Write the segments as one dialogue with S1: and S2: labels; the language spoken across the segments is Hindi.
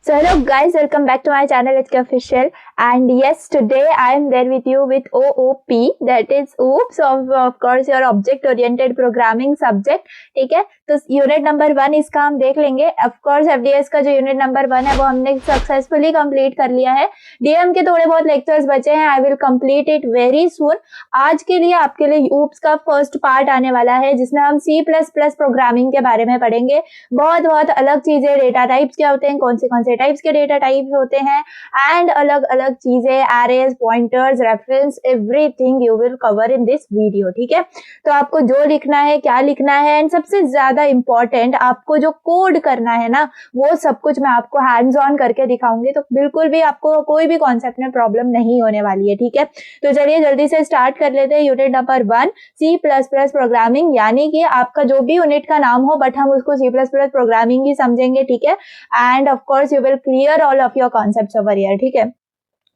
S1: So hello guys, welcome back to my channel HK Official, and yes, today I am there with you with OOP, that is OOPS, of course your object oriented programming subject. ठीक है, तो यूनिट नंबर 1 इसका हम देख लेंगे. ऑफ कोर्स एफडीएस का जो यूनिट नंबर 1 है वो हमने सक्सेसफुली कंप्लीट कर लिया है. डीएम के थोड़े बहुत लेक्चर्स बचे हैं, I will complete it very soon. आज के लिए आपके लिए OOPS का फर्स्ट पार्ट आने वाला है जिसमें हम C++ प्रोग्रामिंग के बारे में पढ़ेंगे. बहुत अलग चीजें, डेटा टाइप्स क्या होते हैं, कौन से टाइप्स के डेटा टाइप्स होते हैं, एंड अलग अलग चीजें, arrays, pointers, reference, everything you will cover in this video. ठीक है, तो आपको जो लिखना है, क्या लिखना है, एंड सबसे ज्यादा इंपॉर्टेंट आपको जो कोड करना है ना, वो सब कुछ मैं आपको हैंड्स ऑन करके दिखाऊंगी. तो बिल्कुल भी आपको कोई भी कॉन्सेप्ट में प्रॉब्लम नहीं होने वाली है. ठीक है, तो चलिए जल्दी से स्टार्ट कर लेते हैं. यूनिट नंबर 1 C++ प्रोग्रामिंग, यानी कि आपका जो भी यूनिट का नाम हो बट हम उसको C++ प्रोग्रामिंग ही समझेंगे. ठीक है, end of course you will clear all of your concepts over here. ठीक है,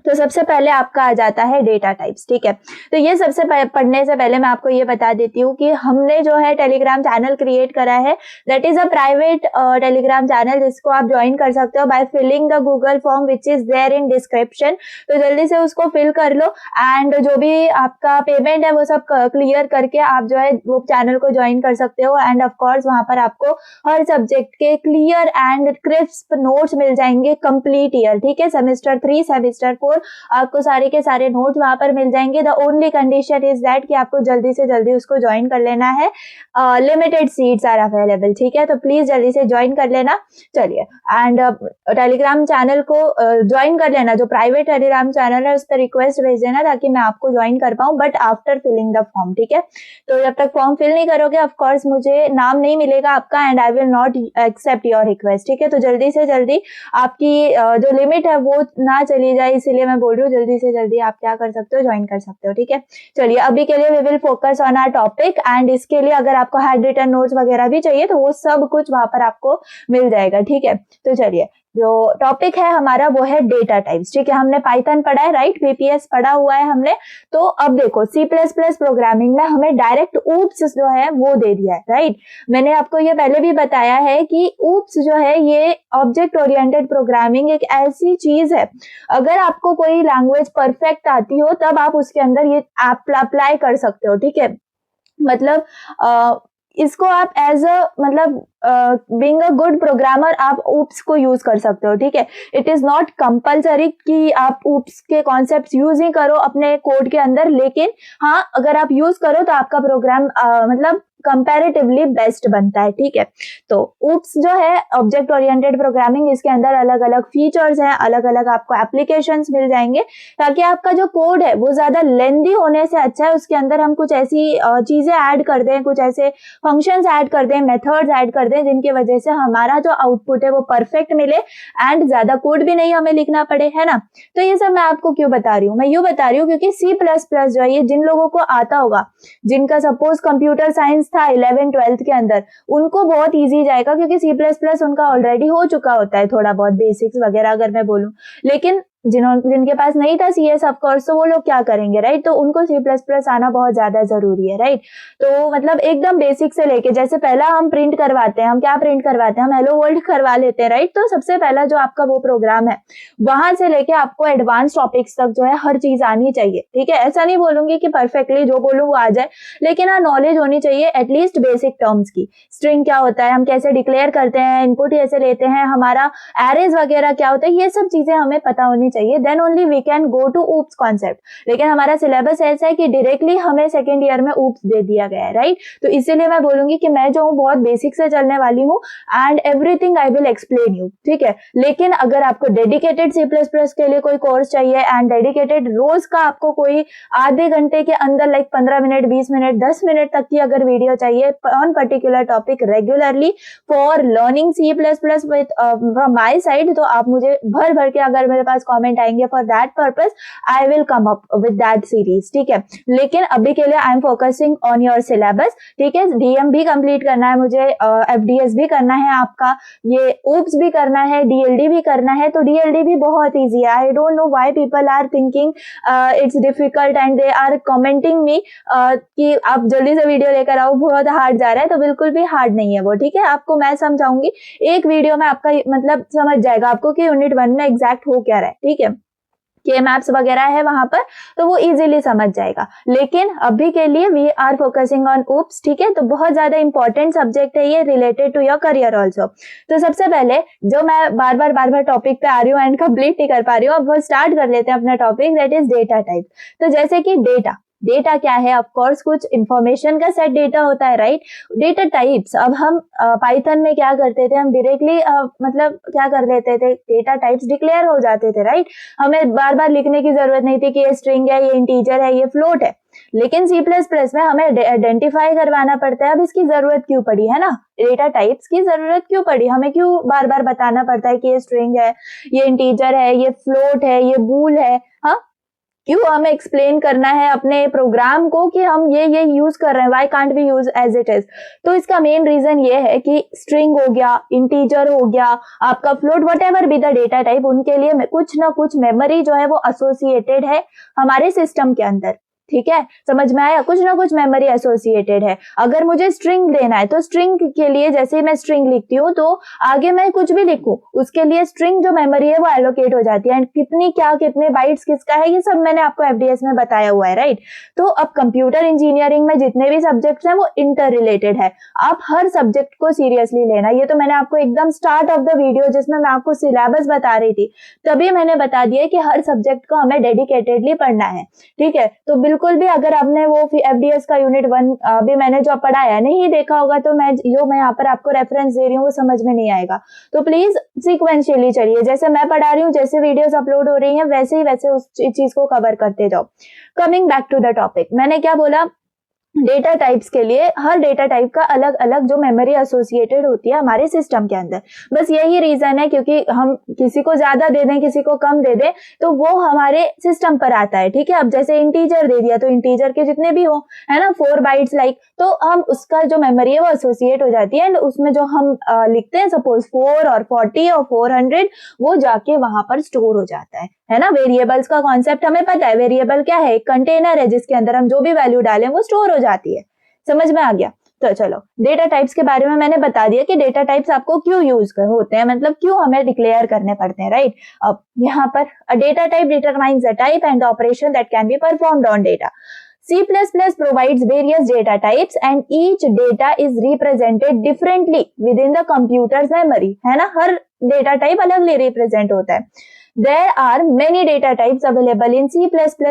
S1: तो सबसे पहले आपका आ जाता है डेटा टाइप्स. ठीक है, तो ये सबसे पढ़ने से पहले मैं आपको ये बता देती हूँ कि हमने जो है टेलीग्राम चैनल क्रिएट करा है, that is a private Telegram channel, जिसको आप ज्वाइन कर सकते हो by filling the Google form which is there in description. तो जल्दी से उसको फिल कर लो, एंड जो भी आपका पेमेंट है वो सब क्लियर करके आप जो है वो चैनल को ज्वाइन कर सकते हो. एंड ऑफ कोर्स वहां पर आपको हर सब्जेक्ट के क्लियर एंड क्रिस्प नोट्स मिल जाएंगे कंप्लीट ईयर. ठीक है, सेमेस्टर 3, सेमेस्टर 4 आपको सारे के सारे नोट्स वहां पर मिल जाएंगे. The only condition is that कि आपको जल्दी से जल्दी उसको ज्वाइन कर लेना है. Limited seats are available. ठीक है, तो प्लीज जल्दी से ज्वाइन कर लेना. चलिए, एंड टेलीग्राम चैनल को ज्वाइन कर लेना. जो प्राइवेट टेलीग्राम चैनल है उस पर रिक्वेस्ट भेज देना ताकि मैं आपको ज्वाइन कर पाऊं, but after filling the form. ठीक है, तो जब तक फॉर्म फिल नहीं करोगे ऑफ कोर्स मुझे नाम नहीं मिलेगा आपका, and I will not accept your request. ठीक है, तो जल्दी से जल्दी आपकी जो लिमिट है वो ना चली जाए, इसीलिए मैं बोल रही हूँ जल्दी से जल्दी आप क्या कर सकते हो, ज्वाइन कर सकते हो. ठीक है, चलिए अभी के लिए we will focus on our topic, and इसके लिए अगर आपको हैंड रिटन नोट्स वगैरह भी चाहिए तो वो सब कुछ वहां पर आपको मिल जाएगा. ठीक है, तो चलिए जो टॉपिक है हमारा वो है डेटा टाइप्स. ठीक है, हमने पाइथन पढ़ा है, राइट, VPS पढ़ा हुआ है हमने. तो अब देखो C++ प्रोग्रामिंग में हमें डायरेक्ट OOPS जो है वो दे दिया है, राइट. मैंने आपको ये पहले भी बताया है कि OOPS जो है ये ऑब्जेक्ट ओरिएंटेड प्रोग्रामिंग एक ऐसी चीज है, अगर आपको कोई लैंग्वेज परफेक्ट आती हो तब आप उसके अंदर ये अप्लाई कर सकते हो. ठीक है, मतलब इसको आप एज अ मतलब बीइंग अ गुड प्रोग्रामर आप OOPS को यूज कर सकते हो. ठीक है, इट इज नॉट कंपल्सरी कि आप OOPS के कॉन्सेप्ट्स यूज ही करो अपने कोड के अंदर, लेकिन हाँ अगर आप यूज करो तो आपका प्रोग्राम मतलब कंपैरेटिवली बेस्ट बनता है. ठीक है, तो OOPS जो है ऑब्जेक्ट ओरिएंटेड प्रोग्रामिंग, इसके अंदर अलग अलग फीचर्स हैं, अलग अलग आपको एप्लीकेशंस मिल जाएंगे, ताकि आपका जो कोड है वो ज्यादा लेंथी होने से अच्छा है उसके अंदर हम कुछ ऐसी चीजें ऐड कर दें, कुछ ऐसे फंक्शंस ऐड कर दें, मेथड्स ऐड कर दें, जिनकी वजह से हमारा जो आउटपुट है वो परफेक्ट मिले एंड ज्यादा कोड भी नहीं हमें लिखना पड़े, है ना. तो ये सब मैं आपको क्यों बता रही हूँ, मैं यूँ बता रही हूँ क्योंकि C++ जो है ये जिन लोगों को आता होगा, जिनका सपोज कंप्यूटर साइंस था 11th-12th के अंदर, उनको बहुत इजी जाएगा क्योंकि C++ उनका ऑलरेडी हो चुका होता है, थोड़ा बहुत बेसिक्स वगैरह अगर मैं बोलूं. लेकिन जिनके पास नहीं था CS ऑफ कोर्स, तो वो लोग क्या करेंगे, राइट. तो उनको C++ आना बहुत ज्यादा जरूरी है, राइट. तो मतलब एकदम बेसिक से लेके, जैसे पहला हम प्रिंट करवाते हैं, हम क्या प्रिंट करवाते हैं, हम हेलो वर्ल्ड करवा लेते हैं, राइट. तो सबसे पहला जो आपका वो प्रोग्राम है वहां से लेके आपको एडवांस टॉपिक्स तक जो है हर चीज आनी चाहिए. ठीक है, ऐसा नहीं बोलूंगी कि परफेक्टली जो बोलूं वो आ जाए, लेकिन हाँ नॉलेज होनी चाहिए एटलीस्ट बेसिक टर्म्स की. स्ट्रिंग क्या होता है, हम कैसे डिक्लेयर करते हैं, इनपुट कैसे लेते हैं, हमारा एरेज वगैरह क्या होता है, ये सब चीजें हमें पता होनी चाहिए. Then only we can go to OOPS concept. लेकिन हमारा सिलेबस ऐसा है कि डायरेक्टली हमें सेकेंड ईयर में OOPS दे दिया गया है, राइट. तो इसीलिए मैं बोलूंगी कि मैं जो हूँ बहुत बेसिक से चलने वाली हूँ, and everything I will explain you. ठीक है, लेकिन अगर आपको डेडिकेटेड C++ के लिए कोई कोर्स चाहिए एंड डेडिकेटेड रोज का आपको कोई आधे घंटे के अंदर लाइक 15 मिनट, 20 मिनट, 10 मिनट तक की अगर वीडियो चाहिए on particular topic regularly for learning C++ with from my side, तो आप मुझे भर भर के अगर मेरे पास रिक्वायरमेंट आएंगे for that purpose I will come up with that series, ठीक है। लेकिन अभी के लिए I am focusing on your syllabus, ठीक है। डीएम भी कंप्लीट करना है मुझे, एफडीएस भी करना है आपका, ये ओप्स भी करना है, डीएलडी भी करना है। तो डीएलडी भी बहुत ईजी है। I don't know why people are thinking it's difficult and they are commenting me कि आप जल्दी से वीडियो लेकर आओ, बहुत हार्ड जा रहा है। तो बिल्कुल भी हार्ड नहीं है वो, ठीक है। आपको मैं समझाऊंगी एक वीडियो में, आपका मतलब समझ जाएगा आपको कि यूनिट 1 में एग्जैक्ट हो क्या रहा है, ठीक है। के मैप्स वगैरह है वहां पर, तो वो इजीली समझ जाएगा। लेकिन अभी के लिए we are focusing on OOPS, ठीक है। तो बहुत ज्यादा इंपॉर्टेंट सब्जेक्ट है ये, related to your career also. तो सबसे पहले जो मैं बार बार टॉपिक पे आ रही हूँ एंड कंप्लीट नहीं कर पा रही हूँ, अब वो स्टार्ट कर लेते हैं अपना topic, that is data type. तो जैसे कि डेटा क्या है, ऑफ कोर्स कुछ इंफॉर्मेशन का सेट डेटा होता है, राइट। डेटा टाइप्स, अब हम पाइथन में क्या करते थे, हम डायरेक्टली मतलब क्या कर लेते थे, डेटा टाइप्स डिक्लेयर हो जाते थे, राइट। हमें बार बार लिखने की जरूरत नहीं थी कि ये स्ट्रिंग है, ये इंटीजर है, ये फ्लोट है। लेकिन C++ में हमें आइडेंटिफाई करवाना पड़ता है। अब इसकी जरूरत क्यों पड़ी, है ना, डेटा टाइप्स की जरूरत क्यों पड़ी, हमें क्यों बार बार बताना पड़ता है कि ये स्ट्रिंग है, ये इंटीजर है, ये फ्लोट है, ये बूल है, हाँ, क्यों हमें एक्सप्लेन करना है अपने प्रोग्राम को कि हम ये यूज कर रहे हैं, why can't we use as it is. तो इसका मेन रीजन ये है कि स्ट्रिंग हो गया, इंटीजर हो गया, आपका float, whatever be the data type, उनके लिए कुछ ना कुछ मेमोरी जो है वो एसोसिएटेड है हमारे सिस्टम के अंदर, ठीक है। समझ में आया, कुछ ना कुछ मेमोरी एसोसिएटेड है। अगर मुझे स्ट्रिंग देना है तो स्ट्रिंग के लिए जैसे मैं स्ट्रिंग लिखती हूँ तो आगे मैं कुछ भी लिखूं उसके लिए स्ट्रिंग जो मेमोरी है वो एलोकेट हो जाती है। एंड कितने बाइट्स किसका है, ये सब मैंने आपको एफडीएस में बताया हुआ है, राइट। तो अब कंप्यूटर इंजीनियरिंग में जितने भी सब्जेक्ट्स हैं वो इंटर रिलेटेड है। आप हर सब्जेक्ट को सीरियसली लेना। ये तो मैंने आपको एकदम स्टार्ट ऑफ द वीडियो जिसमें मैं आपको सिलेबस बता रही थी तभी मैंने बता दिया कि हर सब्जेक्ट को हमें डेडिकेटेडली पढ़ना है, ठीक है। तो बिल्कुल भी अगर आपने वो एफडीएस का यूनिट 1 भी मैंने जो पढ़ाया नहीं देखा होगा तो मैं यहाँ पर आपको रेफरेंस दे रही हूँ, वो समझ में नहीं आएगा। तो प्लीज सीक्वेंशियली चलिए, जैसे मैं पढ़ा रही हूँ, जैसे वीडियोस अपलोड हो रही हैं वैसे उस चीज को कवर करते जाओ। Coming back to the topic, मैंने क्या बोला, डेटा टाइप्स के लिए हर डेटा टाइप का अलग अलग जो मेमोरी एसोसिएटेड होती है हमारे सिस्टम के अंदर। बस यही रीजन है, क्योंकि हम किसी को ज्यादा दे दें किसी को कम दे दें तो वो हमारे सिस्टम पर आता है, ठीक है। अब जैसे इंटीजर दे दिया तो इंटीजर के जितने भी हो, है ना, 4 बाइट्स लाइक, तो हम उसका जो मेमोरी है वो एसोसिएट हो जाती है। एंड उसमें जो हम लिखते हैं सपोज 4 और 40 और 400 वो जाके वहां पर स्टोर हो जाता है ना। वेरिएबल्स का कॉन्सेप्ट हमें पता है, वेरिएबल क्या है, एक कंटेनर है जिसके अंदर हम जो भी वैल्यू डालें वो स्टोर हो जाती है। समझ में आ गया। तो चलो डेटा टाइप्स के बारे में मैंने बता दिया कि डेटा टाइप्स आपको क्यों यूज होते हैं, मतलब क्यों हमें डिक्लेयर करने पड़ते हैं, राइट। अब यहाँ पर a data type determines the type and the operation that can be performed on data. C++ provides various data types and each data is represented differently within the computer's memory, है ना, हर डेटा टाइप अलग रिप्रेजेंट होता है। There are many data types available in C++.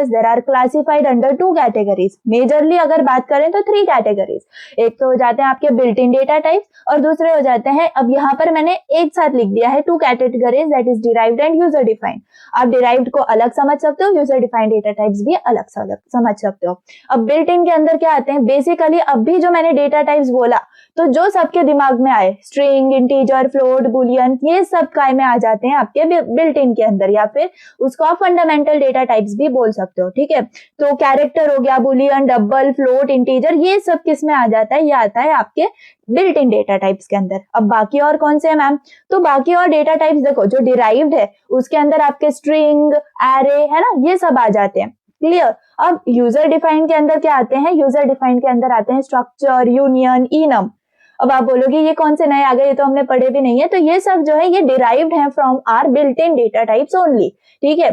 S1: There are classified under 2 categories. Majorly अगर बात करें तो 3 categories. एक तो हो जाते हैं आपके built-in data types और दूसरे हो जाते हैं, अब यहाँ पर मैंने एक साथ लिख दिया है 2 categories, that is derived and user defined. आप derived को अलग समझ सकते हो, user defined data types भी अलग समझ सकते हो। अब built-in के अंदर क्या आते हैं, बेसिकली अभी जो मैंने data types बोला तो जो सबके दिमाग में आए, स्ट्रिंग, इंटीजर, फ्लोट, बुलियन, ये सब काय में आ जाते हैं आपके बिल्ट इन के अंदर, या फिर उसको आप फंडामेंटल डेटा टाइप्स भी बोल सकते हो, ठीक है। तो कैरेक्टर हो गया, बुलियन, डबल, फ्लोट, इंटीजर, ये सब किस में आ जाता है, ये आता है आपके बिल्ट इन डेटा टाइप्स के अंदर। अब बाकी और कौन से हैं मैम, तो बाकी और डेटा टाइप्स देखो, जो डिराइव्ड है उसके अंदर आपके स्ट्रिंग, एरे, है ना, ये सब आ जाते हैं, क्लियर। अब यूजर डिफाइंड के अंदर क्या आते हैं, यूजर डिफाइंड के अंदर आते हैं स्ट्रक्चर, यूनियन, इनम। अब आप बोलोगे ये कौन से नए आ गए, ये तो हमने पढ़े भी नहीं है। तो ये सब जो है ये डिराइव्ड है from our built in data types only, ठीक है।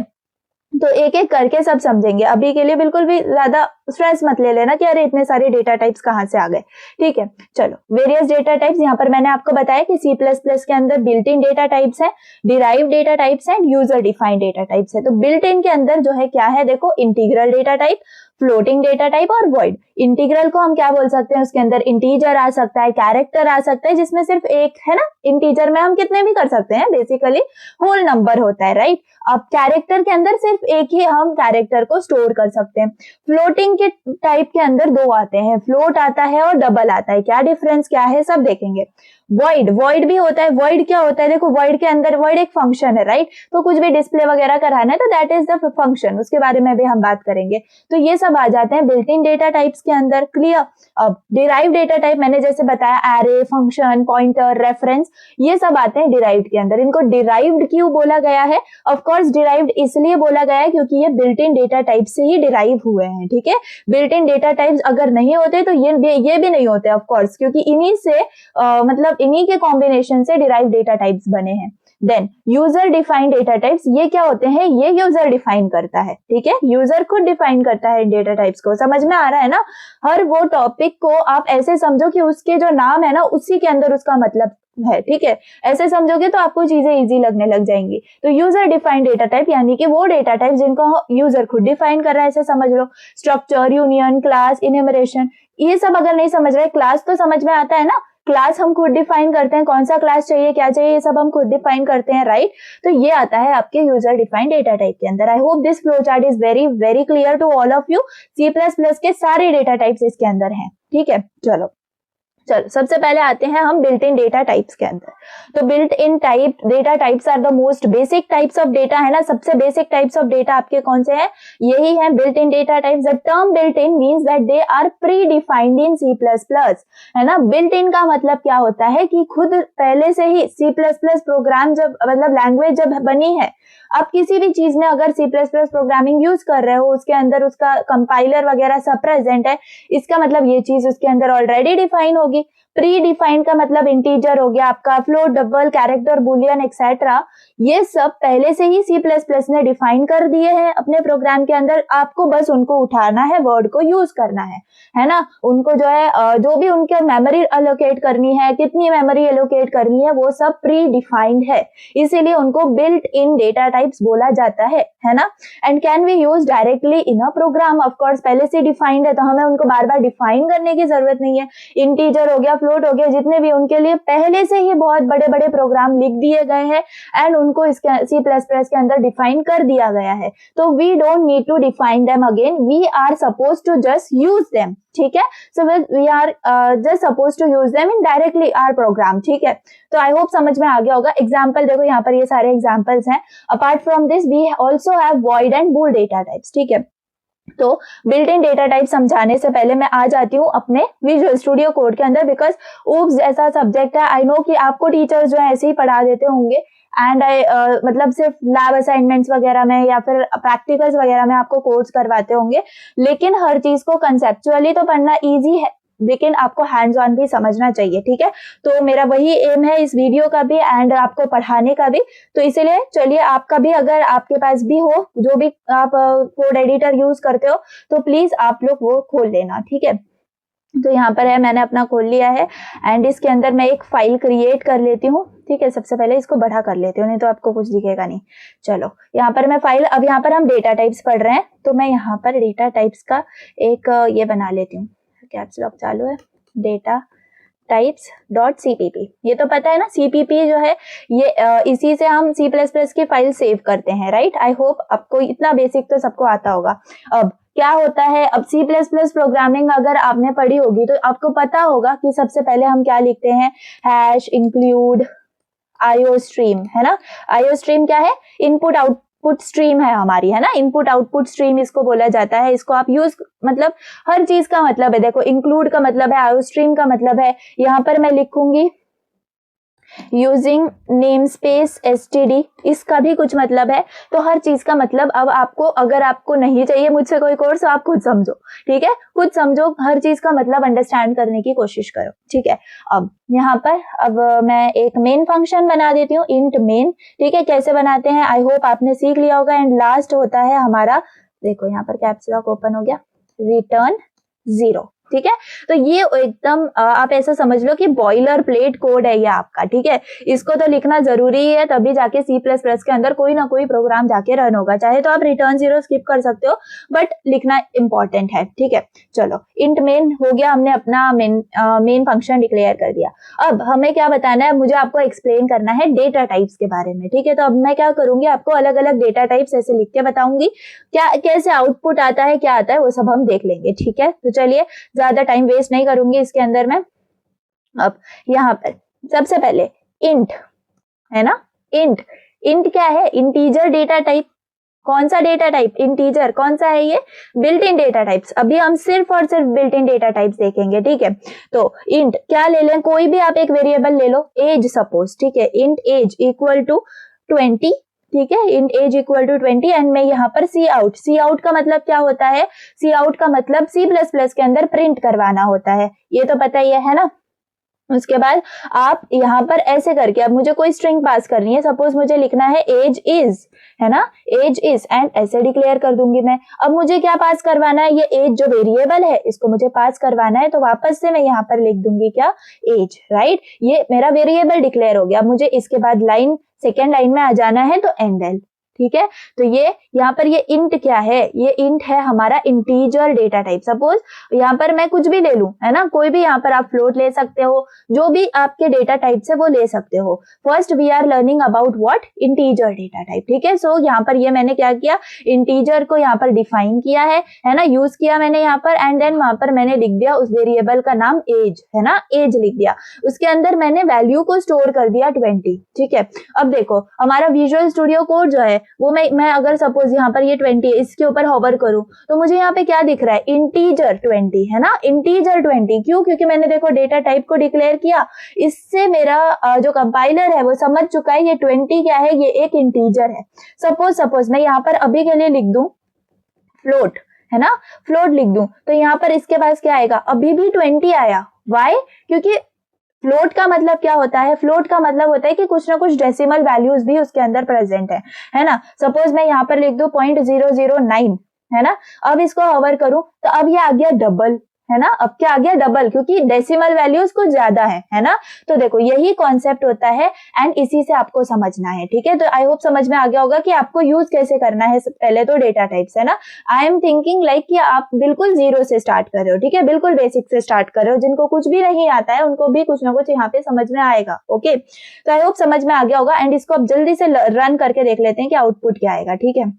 S1: तो एक एक करके सब समझेंगे, अभी के लिए बिल्कुल भी ज्यादा स्ट्रेस मत ले लेना कि अरे इतने सारे डेटा टाइप्स कहाँ से आ गए, ठीक है। चलो वेरियस डेटा टाइप्स, यहाँ पर मैंने आपको बताया कि C++ के अंदर बिल्ट इन डेटा टाइप्स है, डिराइव्ड डेटा टाइप्स है, यूजर डिफाइंड डेटा टाइप्स है। तो बिल्ट इन के अंदर जो है क्या है, देखो, integral data type, floating data type और वॉइड। इंटीग्रल को हम क्या बोल सकते हैं, उसके अंदर इंटीजर आ सकता है, कैरेक्टर आ सकता है, जिसमें सिर्फ एक है ना, इंटीजर में हम कितने भी कर सकते हैं, बेसिकली होल नंबर होता है, राइट। अब कैरेक्टर के अंदर सिर्फ एक ही हम कैरेक्टर को स्टोर कर सकते हैं। फ्लोटिंग के टाइप के अंदर दो आते हैं, फ्लोट आता है और डबल आता है, क्या डिफरेंस क्या है सब देखेंगे। वॉइड भी होता है। वॉइड क्या होता है, देखो वॉइड के अंदर, वॉइड एक फंक्शन है, राइट। तो कुछ भी डिस्प्ले वगैरह कराना है तो दैट इज द फंक्शन, उसके बारे में भी हम बात करेंगे। तो ये सब आ जाते हैं बिल्ट इन डेटा टाइप्स के अंदर, क्लियर। अब डिराइव डेटा टाइप मैंने जैसे बताया, एरे, फंक्शन, पॉइंटर, रेफरेंस, ये सब आते हैं डिराइव्ड के अंदर। इनको डिराइव्ड क्यों बोला गया है, ऑफ कोर्स डिराइव्ड इसलिए बोला गया है क्योंकि ये बिल्ट इन डेटा टाइप से ही डिराइव हुए हैं, ठीक है। बिल्ट इन डेटा टाइप्स अगर नहीं होते तो ये भी नहीं होते, ऑफ कोर्स, क्योंकि इन्हीं से मतलब इन्हीं के कॉम्बिनेशन से डिराइव डेटा टाइप्स बने हैं। Then user defined data types, ये क्या होते हैं, ये यूजर डिफाइन करता है, ठीक है। यूजर खुद डिफाइन करता है डेटा टाइप्स को, समझ में आ रहा है ना। हर वो टॉपिक को आप ऐसे समझो कि उसके जो नाम है ना, उसी के अंदर उसका मतलब है, ठीक है। ऐसे समझोगे तो आपको चीजें इजी लगने लग जाएंगी। तो यूजर डिफाइंड डेटा टाइप यानी कि वो डेटा टाइप जिनको यूजर खुद डिफाइन कर रहा है, ऐसे समझ लो। स्ट्रक्चर, यूनियन, क्लास, इन्यूमरेशन, ये सब अगर नहीं समझ रहे, क्लास तो समझ में आता है ना, क्लास हम खुद डिफाइन करते हैं, कौन सा क्लास चाहिए, क्या चाहिए, ये सब हम खुद डिफाइन करते हैं, राइट। तो ये आता है आपके यूजर डिफाइंड डेटा टाइप के अंदर। I hope this flow chart is very very clear to all of you. C++ के सारे डेटा टाइप्स इसके अंदर हैं, ठीक है। चलो सबसे पहले आते हैं हम बिल्ट इन डेटा टाइप्स के अंदर। तो built in type data types are the most basic types of data, है ना। सबसे बेसिक टाइप्स ऑफ डेटा आपके कौन से हैं, यही है built in data types. The term built in means that they are predefined in C++, है ना। बिल्ट इन का मतलब क्या होता है कि खुद पहले से ही C++ प्रोग्राम जब मतलब लैंग्वेज जब बनी है, आप किसी भी चीज में अगर C++ प्रोग्रामिंग यूज कर रहे हो, उसके अंदर उसका कंपाइलर वगैरह सब प्रेजेंट है, इसका मतलब ये चीज उसके अंदर ऑलरेडी डिफाइन होगी। प्री डिफाइंड का मतलब इंटीजर हो गया आपका, float, double, character, Boolean etcetera, ये सब पहले से ही C++ ने डिफाइन कर दिए हैं अपने प्रोग्राम के अंदर। आपको बस उनको उठाना है, वर्ड को यूज करना है ना। उनको जो है जो भी उनके मेमोरी एलोकेट करनी है, कितनी मेमोरी एलोकेट करनी है, वो सब प्री डिफाइंड है, इसीलिए उनको बिल्ट इन डेटा टाइप्स बोला जाता है ना। And can be use directly in a program, of course पहले से डिफाइंड है तो हमें उनको बार बार डिफाइन करने की जरूरत नहीं है। इंटीजर हो गया, फ्लोट हो गया, जितने भी उनके लिए पहले से ही बहुत बड़े बड़े प्रोग्राम लिख दिए गए हैं एंड उनको इसके C++ के अंदर डिफाइन कर दिया गया है। तो we don't need to define them again, we are suppose to just use them, ठीक है। So we are just suppose to use them in directly our program, ठीक है। तो आई होप समझ में आ गया होगा। एग्जाम्पल देखो, यहाँ पर ये सारे एग्जाम्पल्स हैं। Apart from this we also have void and bool data types, ठीक है। तो बिल्ट इन डेटा टाइप समझाने से पहले मैं आ जाती हूँ अपने विजुअल स्टूडियो कोड के अंदर, बिकॉज ऊप्स जैसा सब्जेक्ट है, आई नो कि आपको टीचर्स जो है ऐसे ही पढ़ा देते होंगे एंड मतलब सिर्फ लैब असाइनमेंट्स वगैरह में या फिर प्रैक्टिकल्स वगैरह में आपको कोर्स करवाते होंगे, लेकिन हर चीज को कंसेप्चुअली तो पढ़ना ईजी है, लेकिन आपको हैंड्स ऑन भी समझना चाहिए, ठीक है। तो मेरा वही एम है इस वीडियो का भी एंड आपको पढ़ाने का भी। तो इसीलिए चलिए, आपका भी अगर आपके पास भी हो, जो भी आप कोड एडिटर यूज करते हो, तो प्लीज आप लोग वो खोल लेना, ठीक है। तो यहाँ पर है, मैंने अपना खोल लिया है एंड इसके अंदर मैं एक फाइल क्रिएट कर लेती हूँ, ठीक है। सबसे पहले इसको बड़ा कर लेती हूँ, नहीं तो आपको कुछ दिखेगा नहीं। चलो यहाँ पर मैं फाइल, अब यहाँ पर हम डेटा टाइप्स पढ़ रहे हैं, तो मैं यहाँ पर डेटा टाइप्स का एक ये बना लेती हूँ। कैप्स लॉक चालू है, डेटा types.cpp, ये तो पता है ना, cpp जो है ये इसी से हम C++ की फाइल सेव करते हैं, राइट। आई होप आपको इतना बेसिक तो सबको आता होगा। अब क्या होता है, अब C++ प्रोग्रामिंग अगर आपने पढ़ी होगी तो आपको पता होगा कि सबसे पहले हम क्या लिखते हैं, हैश इंक्लूड IOStream, है ना। IOStream क्या है, इनपुट आउटपुट स्ट्रीम है हमारी, है ना। इनपुट आउटपुट स्ट्रीम इसको बोला जाता है। इसको आप यूज, मतलब हर चीज का मतलब है, देखो इंक्लूड का मतलब है, IOStream का मतलब है, यहाँ पर मैं लिखूंगी यूजिंग नेम स्पेस std, इसका भी कुछ मतलब है। तो हर चीज का मतलब अब आपको, अगर आपको नहीं चाहिए मुझसे कोई कोर्स, आप खुद समझो, ठीक है। खुद समझो, हर चीज का मतलब अंडरस्टैंड करने की कोशिश करो, ठीक है। अब यहाँ पर अब मैं एक मेन फंक्शन बना देती हूँ, इंट मेन, ठीक है। कैसे बनाते हैं आई होप आपने सीख लिया होगा। एंड लास्ट होता है हमारा, देखो यहाँ पर कैप्स लॉक ओपन हो गया, रिटर्न 0, ठीक है। तो ये एकदम आप ऐसा समझ लो कि बॉयलर प्लेट कोड है ये आपका, ठीक है। इसको तो लिखना जरूरी है, तभी जाके C++ के अंदर कोई ना कोई प्रोग्राम जाके रन होगा। चाहे तो आप रिटर्न 0 स्किप कर सकते हो, बट लिखना इंपॉर्टेंट है, ठीक है। चलो, इंट मेन हो गया, हमने अपना मेन फंक्शन डिक्लेयर कर दिया। अब हमें क्या बताना है, मुझे आपको एक्सप्लेन करना है डेटा टाइप्स के बारे में, ठीक है। तो अब मैं क्या करूंगी, आपको अलग अलग डेटा टाइप्स ऐसे लिख के बताऊंगी, क्या कैसे आउटपुट आता है, क्या आता है, वो सब हम देख लेंगे, ठीक है। तो चलिए, ज्यादा टाइम वेस्ट नहीं करूंगी इसके अंदर में। अब यहाँ पर सबसे पहले इंट है ना, इंट इंट क्या है, इंटीजर डेटा टाइप। कौन सा डेटा टाइप, इंटीजर। कौन सा है ये, बिल्ट इन डेटा टाइप्स। अभी हम सिर्फ और सिर्फ बिल्ट इन डेटा टाइप्स देखेंगे, ठीक है। तो इंट क्या ले लें, कोई भी आप एक वेरिएबल ले लो, एज सपोज, ठीक है। इंट एज इक्वल टू 20, ठीक है। Int as equal to 20 and मैं यहाँ पर सी आउट का मतलब क्या होता है, सी आउट का मतलब C++ के अंदर प्रिंट करवाना होता है, ये तो पता ही है ना। उसके बाद आप यहाँ पर ऐसे करके, अब मुझे कोई स्ट्रिंग पास करनी है, सपोज मुझे लिखना है एज इज, है ना, एज इज, एंड ऐसे डिक्लेयर कर दूंगी मैं। अब मुझे क्या पास करवाना है, ये एज जो वेरिएबल है इसको मुझे पास करवाना है, तो वापस से मैं यहाँ पर लिख दूंगी क्या, एज, राइट। ये मेरा वेरिएबल डिक्लेयर हो गया। मुझे इसके बाद सेकेंड लाइन में आ जाना है, तो एंडल, ठीक है। तो ये यहाँ पर ये इंट क्या है, ये इंट है हमारा इंटीजर डेटा टाइप। सपोज यहाँ पर मैं कुछ भी ले लूं, है ना, कोई भी यहाँ पर आप फ्लोट ले सकते हो, जो भी आपके डेटा टाइप से वो ले सकते हो। First we are learning about what, integer data type, ठीक है। सो यहाँ पर ये मैंने क्या किया, इंटीजर को यहाँ पर डिफाइन किया है ना, यूज किया मैंने यहाँ पर, एंड देन वहां पर मैंने लिख दिया उस वेरिएबल का नाम एज, है ना, एज लिख दिया। उसके अंदर मैंने वैल्यू को स्टोर कर दिया 20, ठीक है। अब देखो हमारा विजुअल स्टूडियो कोड जो है वो मैं अगर सपोज यहाँ पर ये 20 है, इसके ऊपर होवर करूं, तो मुझे यहाँ पे क्या दिख रहा है, इंटीजर 20, है ना, इंटीजर 20। क्यों, क्योंकि मैंने देखो डेटा टाइप को डिक्लेयर किया, इससे मेरा जो कंपाइलर है वो समझ चुका है ये 20 क्या है, ये एक इंटीजर है। सपोज मैं यहाँ पर अभी के लिए लिख दूं फ्लोट, है ना, फ्लोट लिख दूं, तो यहाँ पर इसके पास क्या आएगा, अभी भी 20 आया। वाई, क्योंकि फ्लोट का मतलब क्या होता है, फ्लोट का मतलब होता है कि कुछ ना कुछ डेसिमल वैल्यूज भी उसके अंदर प्रेजेंट है ना। सपोज मैं यहाँ पर लिख दूं 0.009, है ना। अब इसको होवर करूं तो अब ये आ गया डबल, है ना। अब क्या आ गया, डबल, क्योंकि डेसिमल वैल्यूज कुछ ज्यादा है ना। तो देखो यही कॉन्सेप्ट होता है एंड इसी से आपको समझना है, ठीक है। तो आई होप समझ में आ गया होगा कि आपको यूज कैसे करना है। पहले तो डेटा टाइप्स, है ना। आई एम थिंकिंग लाइक कि आप बिल्कुल जीरो से स्टार्ट कर रहे हो, ठीक है, बिल्कुल बेसिक से स्टार्ट कर रहे हो। जिनको कुछ भी नहीं आता है उनको भी कुछ ना कुछ यहाँ पे समझ में आएगा, ओके। तो आई होप समझ में आ गया होगा एंड इसको अब जल्दी से रन करके देख लेते हैं कि आउटपुट क्या आएगा, ठीक है।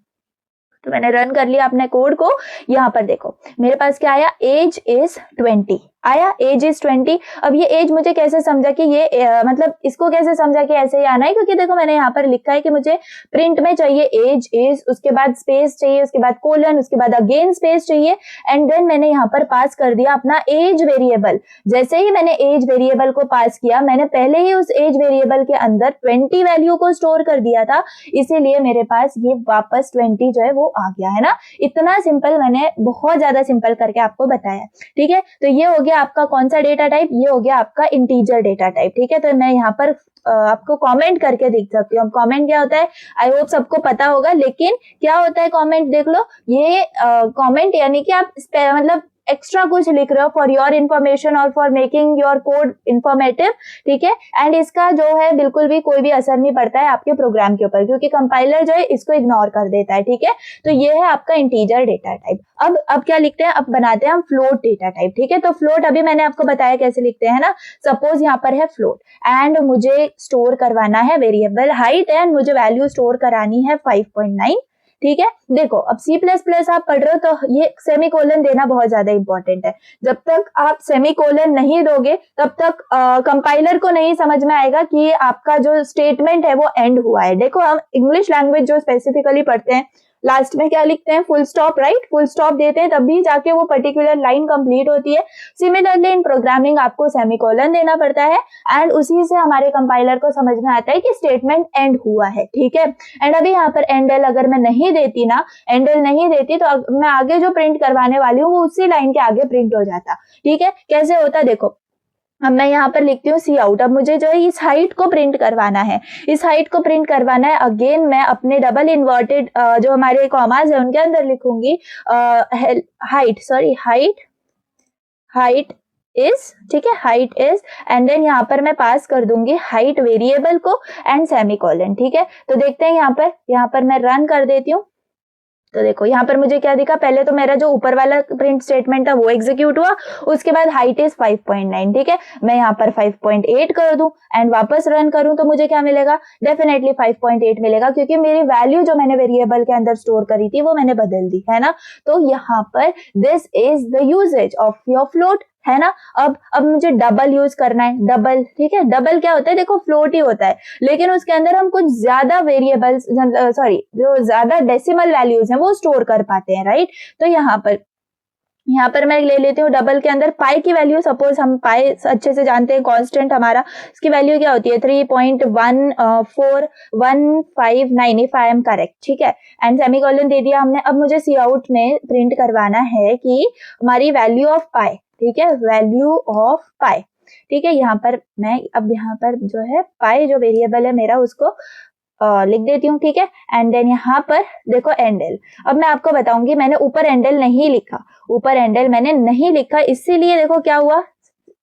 S1: तो मैंने रन कर लिया अपने कोड को। यहाँ पर देखो मेरे पास क्या आया, एज इज 20 आया, एज इज 20। अब ये एज मुझे कैसे समझा कि ये मतलब इसको कैसे समझा कि ऐसे ही आना है, क्योंकि देखो मैंने यहाँ पर लिखा है कि मुझे प्रिंट में चाहिए एज इज, उसके बाद स्पेस चाहिए, उसके बाद कोलन, उसके बाद अगेन स्पेस चाहिए, एंड देन मैंने यहाँ पर पास कर दिया अपना एज वेरिएबल। जैसे ही मैंने एज वेरिएबल को पास किया, मैंने पहले ही उस एज वेरिएबल के अंदर 20 वैल्यू को स्टोर कर दिया था, इसीलिए मेरे पास ये वापस 20 जो है वो आ गया, है ना। इतना सिंपल, मैंने बहुत ज्यादा सिंपल करके आपको बताया, ठीक है। तो ये हो गया आपका कौन सा डेटा टाइप, ये हो गया आपका इंटीजर डेटा टाइप, ठीक है। तो मैं यहाँ पर आपको कमेंट करके दिख सकती हूँ। कमेंट क्या होता है, आई होप सबको पता होगा, लेकिन क्या होता है कमेंट, देख लो। ये कमेंट यानी कि आप मतलब एक्स्ट्रा कुछ लिख रहे हो फॉर योर इन्फॉर्मेशन और for making your code informative, ठीक है। एंड इसका जो है बिल्कुल भी कोई भी असर नहीं पड़ता है आपके प्रोग्राम के ऊपर, क्योंकि कंपाइलर जो है इसको इग्नोर कर देता है, ठीक है। तो ये है आपका इंटीजर डेटा टाइप। अब क्या लिखते हैं, अब बनाते हैं हम फ्लोट डेटा टाइप, ठीक है। तो फ्लोट अभी मैंने आपको बताया कैसे लिखते हैं ना। सपोज यहाँ पर है फ्लोट एंड मुझे स्टोर करवाना है वेरिएबल हाइट एंड मुझे वैल्यू स्टोर करानी है 5.9, ठीक है। देखो अब C++ आप पढ़ रहे हो तो ये सेमीकोलन देना बहुत ज्यादा इंपॉर्टेंट है। जब तक आप सेमीकोलन नहीं दोगे तब तक कंपाइलर को नहीं समझ में आएगा कि आपका जो स्टेटमेंट है वो एंड हुआ है। देखो हम इंग्लिश लैंग्वेज जो स्पेसिफिकली पढ़ते हैं, लास्ट में क्या लिखते हैं, full stop, right. Full stop देते हैं तभी जाके वो पर्टिकुलर लाइन कंप्लीट होती है। सिमिलरली इन प्रोग्रामिंग आपको सेमीकोलन देना पड़ता है एंड उसी से हमारे कंपाइलर को समझ में आता है कि स्टेटमेंट एंड हुआ है, ठीक है। एंड अभी यहाँ पर एंडल अगर मैं नहीं देती ना, एंडल नहीं देती तो मैं आगे जो प्रिंट करवाने वाली हूँ वो उसी लाइन के आगे प्रिंट हो जाता, ठीक है। कैसे होता देखो, अब मैं यहाँ पर लिखती हूँ सी आउट। अब मुझे जो है इस हाइट को प्रिंट करवाना है, इस हाइट को प्रिंट करवाना है। अगेन मैं अपने डबल इन्वर्टेड जो हमारे कॉमास है उनके अंदर लिखूंगी हाइट हाइट इज, ठीक है, हाइट इज, एंड देन यहाँ पर मैं पास कर दूंगी हाइट वेरिएबल को एंड सेमीकोलन, ठीक है। तो देखते हैं यहाँ पर मैं रन कर देती हूँ। तो देखो यहाँ पर मुझे क्या दिखा, पहले तो मेरा जो ऊपर वाला प्रिंट स्टेटमेंट था वो एग्जीक्यूट हुआ, उसके बाद हाइट इज 5.9, ठीक है। मैं यहाँ पर 5.8 कर दूं एंड वापस रन करूं तो मुझे क्या मिलेगा, डेफिनेटली 5.8 मिलेगा, क्योंकि मेरी वैल्यू जो मैंने वेरिएबल के अंदर स्टोर करी थी वो मैंने बदल दी, है ना। तो यहाँ पर this is the usage of your float, है ना। अब मुझे डबल यूज करना है, डबल, ठीक है। डबल क्या होता है, देखो फ्लोट ही होता है, लेकिन उसके अंदर हम कुछ ज्यादा वेरिएबल्स, सॉरी जो ज्यादा डेसिमल वैल्यूज हैं वो स्टोर कर पाते हैं, राइट। तो यहाँ पर मैं ले लेती हूँ डबल के अंदर पाई की वैल्यू। सपोज हम पाई अच्छे से जानते हैं, कांस्टेंट हमारा, इसकी वैल्यू क्या होती है 3.14159 इफ आई एम करेक्ट, ठीक है। एंड सेमीकोलन दे दिया हमने। अब मुझे सी आउट में प्रिंट करवाना है कि हमारी वैल्यू ऑफ पाई, ठीक है, वैल्यू ऑफ पाई, ठीक है। यहाँ पर मैं अब यहाँ पर जो है पाई जो वेरिएबल है मेरा उसको लिख देती हूँ, ठीक है। एंड देन यहाँ पर देखो एंडल। अब मैं आपको बताऊंगी, मैंने ऊपर एंडल नहीं लिखा, ऊपर एंडल मैंने नहीं लिखा, इसीलिए देखो क्या हुआ,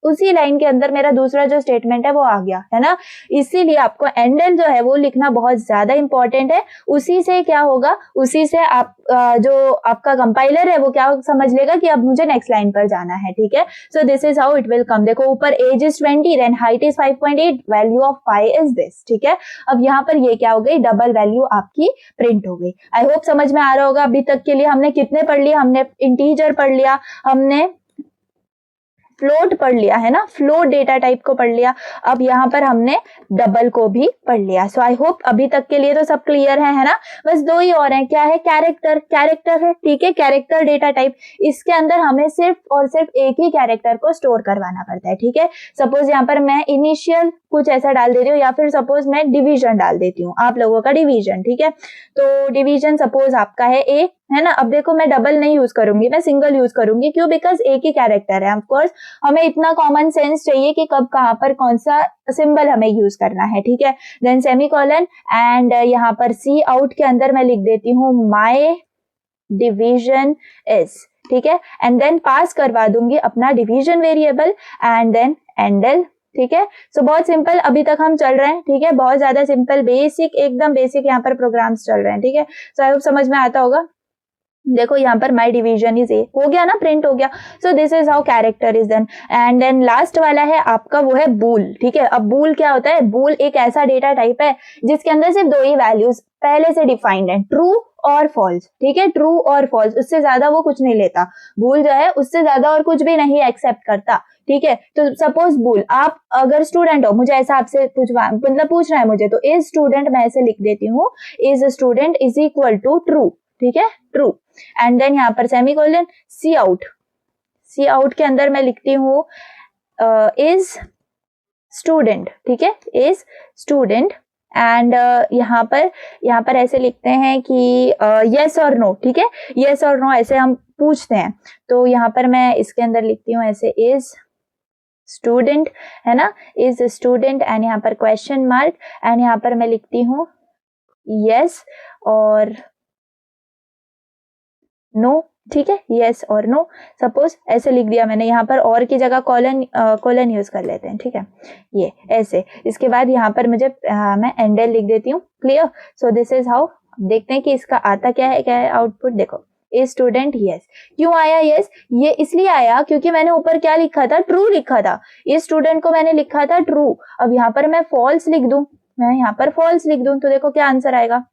S1: उसी लाइन के अंदर मेरा दूसरा जो स्टेटमेंट है वो आ गया, है ना। इसीलिए आपको एंडल जो है वो लिखना बहुत ज्यादा इंपॉर्टेंट है। उसी से क्या होगा, उसी से आप जो आपका कंपाइलर है वो क्या समझ लेगा कि अब मुझे नेक्स्ट लाइन पर जाना है, ठीक है। So this is how it will come. देखो ऊपर age is 20, then height is 5.8, value of pi is this, ठीक है। अब यहाँ पर ये क्या हो गई, डबल वैल्यू आपकी प्रिंट हो गई। आई होप समझ में आ रहा होगा। अभी तक के लिए हमने कितने पढ़ लिया, हमने इंटीजर पढ़ लिया, हमने फ्लोट पढ़ लिया, है ना, फ्लोट डेटा टाइप को पढ़ लिया। अब यहाँ पर हमने डबल को भी पढ़ लिया। सो आई होप अभी तक के लिए तो सब क्लियर है ना। बस दो ही और हैं, क्या है, कैरेक्टर, कैरेक्टर है, ठीक है, कैरेक्टर डेटा टाइप। इसके अंदर हमें सिर्फ और सिर्फ एक ही कैरेक्टर को स्टोर करवाना पड़ता है, ठीक है। सपोज यहाँ पर मैं इनिशियल कुछ ऐसा डाल देती हूँ, या फिर सपोज मैं डिवीजन डाल देती हूँ, आप लोगों का डिवीजन, ठीक है। तो डिवीजन सपोज आपका है ए, है ना। अब देखो मैं डबल नहीं यूज करूंगी, मैं सिंगल यूज करूंगी, क्यों, बिकॉज एक ही कैरेक्टर है। ऑफ कोर्स हमें इतना कॉमन सेंस चाहिए कि कब कहाँ पर कौन सा सिंबल हमें यूज करना है, ठीक है। देन सेमीकोलन, एंड यहाँ पर सी आउट के अंदर मैं लिख देती हूँ माय डिवीजन इज, ठीक है। एंड देन पास करवा दूंगी अपना division variable and then endl, ठीक है। सो बहुत सिंपल अभी तक हम चल रहे हैं, ठीक है, बहुत ज्यादा सिंपल, बेसिक, एकदम बेसिक यहाँ पर प्रोग्राम्स चल रहे हैं, ठीक है। सो आई होप समझ में आता होगा। देखो यहाँ पर माई डिवीजन इज ए हो गया ना, प्रिंट हो गया। So this is how character is done. And then last वाला है आपका वो है बूल, ठीक है। अब बूल क्या होता है, बूल एक ऐसा डेटा टाइप है जिसके अंदर सिर्फ दो ही वैल्यूज पहले से डिफाइंड है, ट्रू और फॉल्स, ठीक है, ट्रू और फॉल्स, उससे ज्यादा वो कुछ नहीं लेता। बूल जो है उससे ज्यादा और कुछ भी नहीं एक्सेप्ट करता, ठीक है। तो सपोज बूल, आप अगर स्टूडेंट हो, मुझे ऐसा आपसे पूछना है मुझे, तो इज स्टूडेंट मैं ऐसे लिख देती हूँ, is student is equal to true, ठीक है, ट्रू। एंड देन यहाँ पर semicolon, cout, cout के अंदर मैं लिखती हूँ इज स्टूडेंट, ठीक है, इज स्टूडेंट। एंड यहाँ पर ऐसे लिखते हैं कि यस और नो, ठीक है, यस और नो ऐसे हम पूछते हैं। तो यहाँ पर मैं इसके अंदर लिखती हूँ ऐसे इज स्टूडेंट, है ना, इज स्टूडेंट, एंड यहाँ पर क्वेश्चन मार्क, एंड यहाँ पर मैं लिखती हूँ यस और नो, ठीक है, यस और नो। सपोज ऐसे लिख दिया मैंने, यहाँ पर और की जगह कॉलन यूज कर लेते हैं, ठीक है, ये ऐसे। इसके बाद यहाँ पर मुझे मैं एंडल लिख देती हूँ, clear. So this is how. देखते हैं कि इसका आता क्या है आउटपुट। देखो ए स्टूडेंट यस, क्यों आया यस, ये इसलिए आया क्योंकि मैंने ऊपर क्या लिखा था, ट्रू लिखा था। ए स्टूडेंट को मैंने लिखा था ट्रू। अब यहाँ पर मैं फॉल्स लिख दूं, मैं यहाँ पर फॉल्स लिख दूं, तो देखो क्या आंसर आएगा,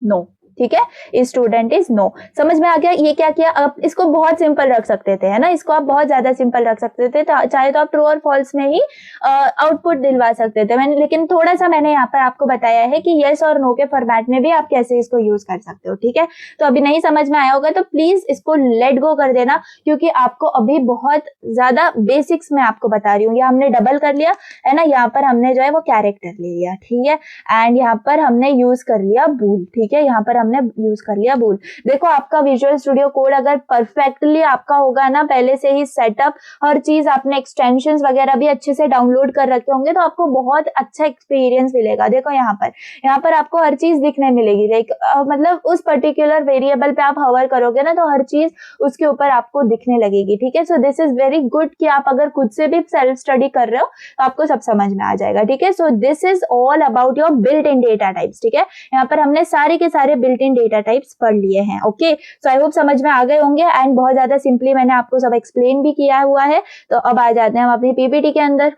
S1: नो, ठीक है, स्टूडेंट इज नो। समझ में आ गया। ये क्या किया, आप इसको बहुत सिंपल रख सकते थे, है ना, इसको आप बहुत ज्यादा सिंपल रख सकते थे, चाहे तो आप ट्रू और फॉल्स में ही आउटपुट दिलवा सकते थे। लेकिन थोड़ा सा मैंने यहाँ पर आपको बताया है कि यस और नो के फॉर्मेट में भी आप कैसे इसको यूज कर सकते हो, ठीक है। तो अभी नहीं समझ में आया होगा तो प्लीज इसको लेट गो कर देना, क्योंकि आपको अभी बहुत ज्यादा बेसिक्स में आपको बता रही हूँ। ये हमने डबल कर लिया, है ना, यहाँ पर हमने जो है वो कैरेक्टर ले लिया, ठीक है, एंड यहाँ पर हमने यूज कर लिया बूल, ठीक है, यहाँ पर हमने हमने यूज कर लिया भूल। देखो आपका विजुअल स्टूडियो कोड अगर परफेक्टली आपका होगा ना, पहले से ही सेटअप, हर चीज आपने एक्सटेंशंस वगैरह भी अच्छे से डाउनलोड कर रखे होंगे, तो आपको बहुत अच्छा एक्सपीरियंस मिलेगा। देखो यहाँ पर आपको हर चीज दिखने मिलेगी, लाइक मतलब उस पर्टिकुलर वेरिएबल पे आप हवर करोगे ना, तो हर चीज उसके ऊपर आपको दिखने लगेगी। ठीक है, so this is very good कि आप अगर खुद से भी सेल्फ स्टडी कर रहे हो तो आपको सब समझ में आ जाएगा। ठीक है, so this is all about your built in data types. ठीक है, यहाँ पर हमने सारे के सारे बिल्ट इन डेटा टाइप्स पढ़ लिए हैं। ओके, सो आई होप समझ में आ गए होंगे एंड बहुत ज्यादा सिंपली मैंने आपको सब एक्सप्लेन भी किया हुआ है। तो अब आ जाते हैं हम अपनी पीपीटी के अंदर।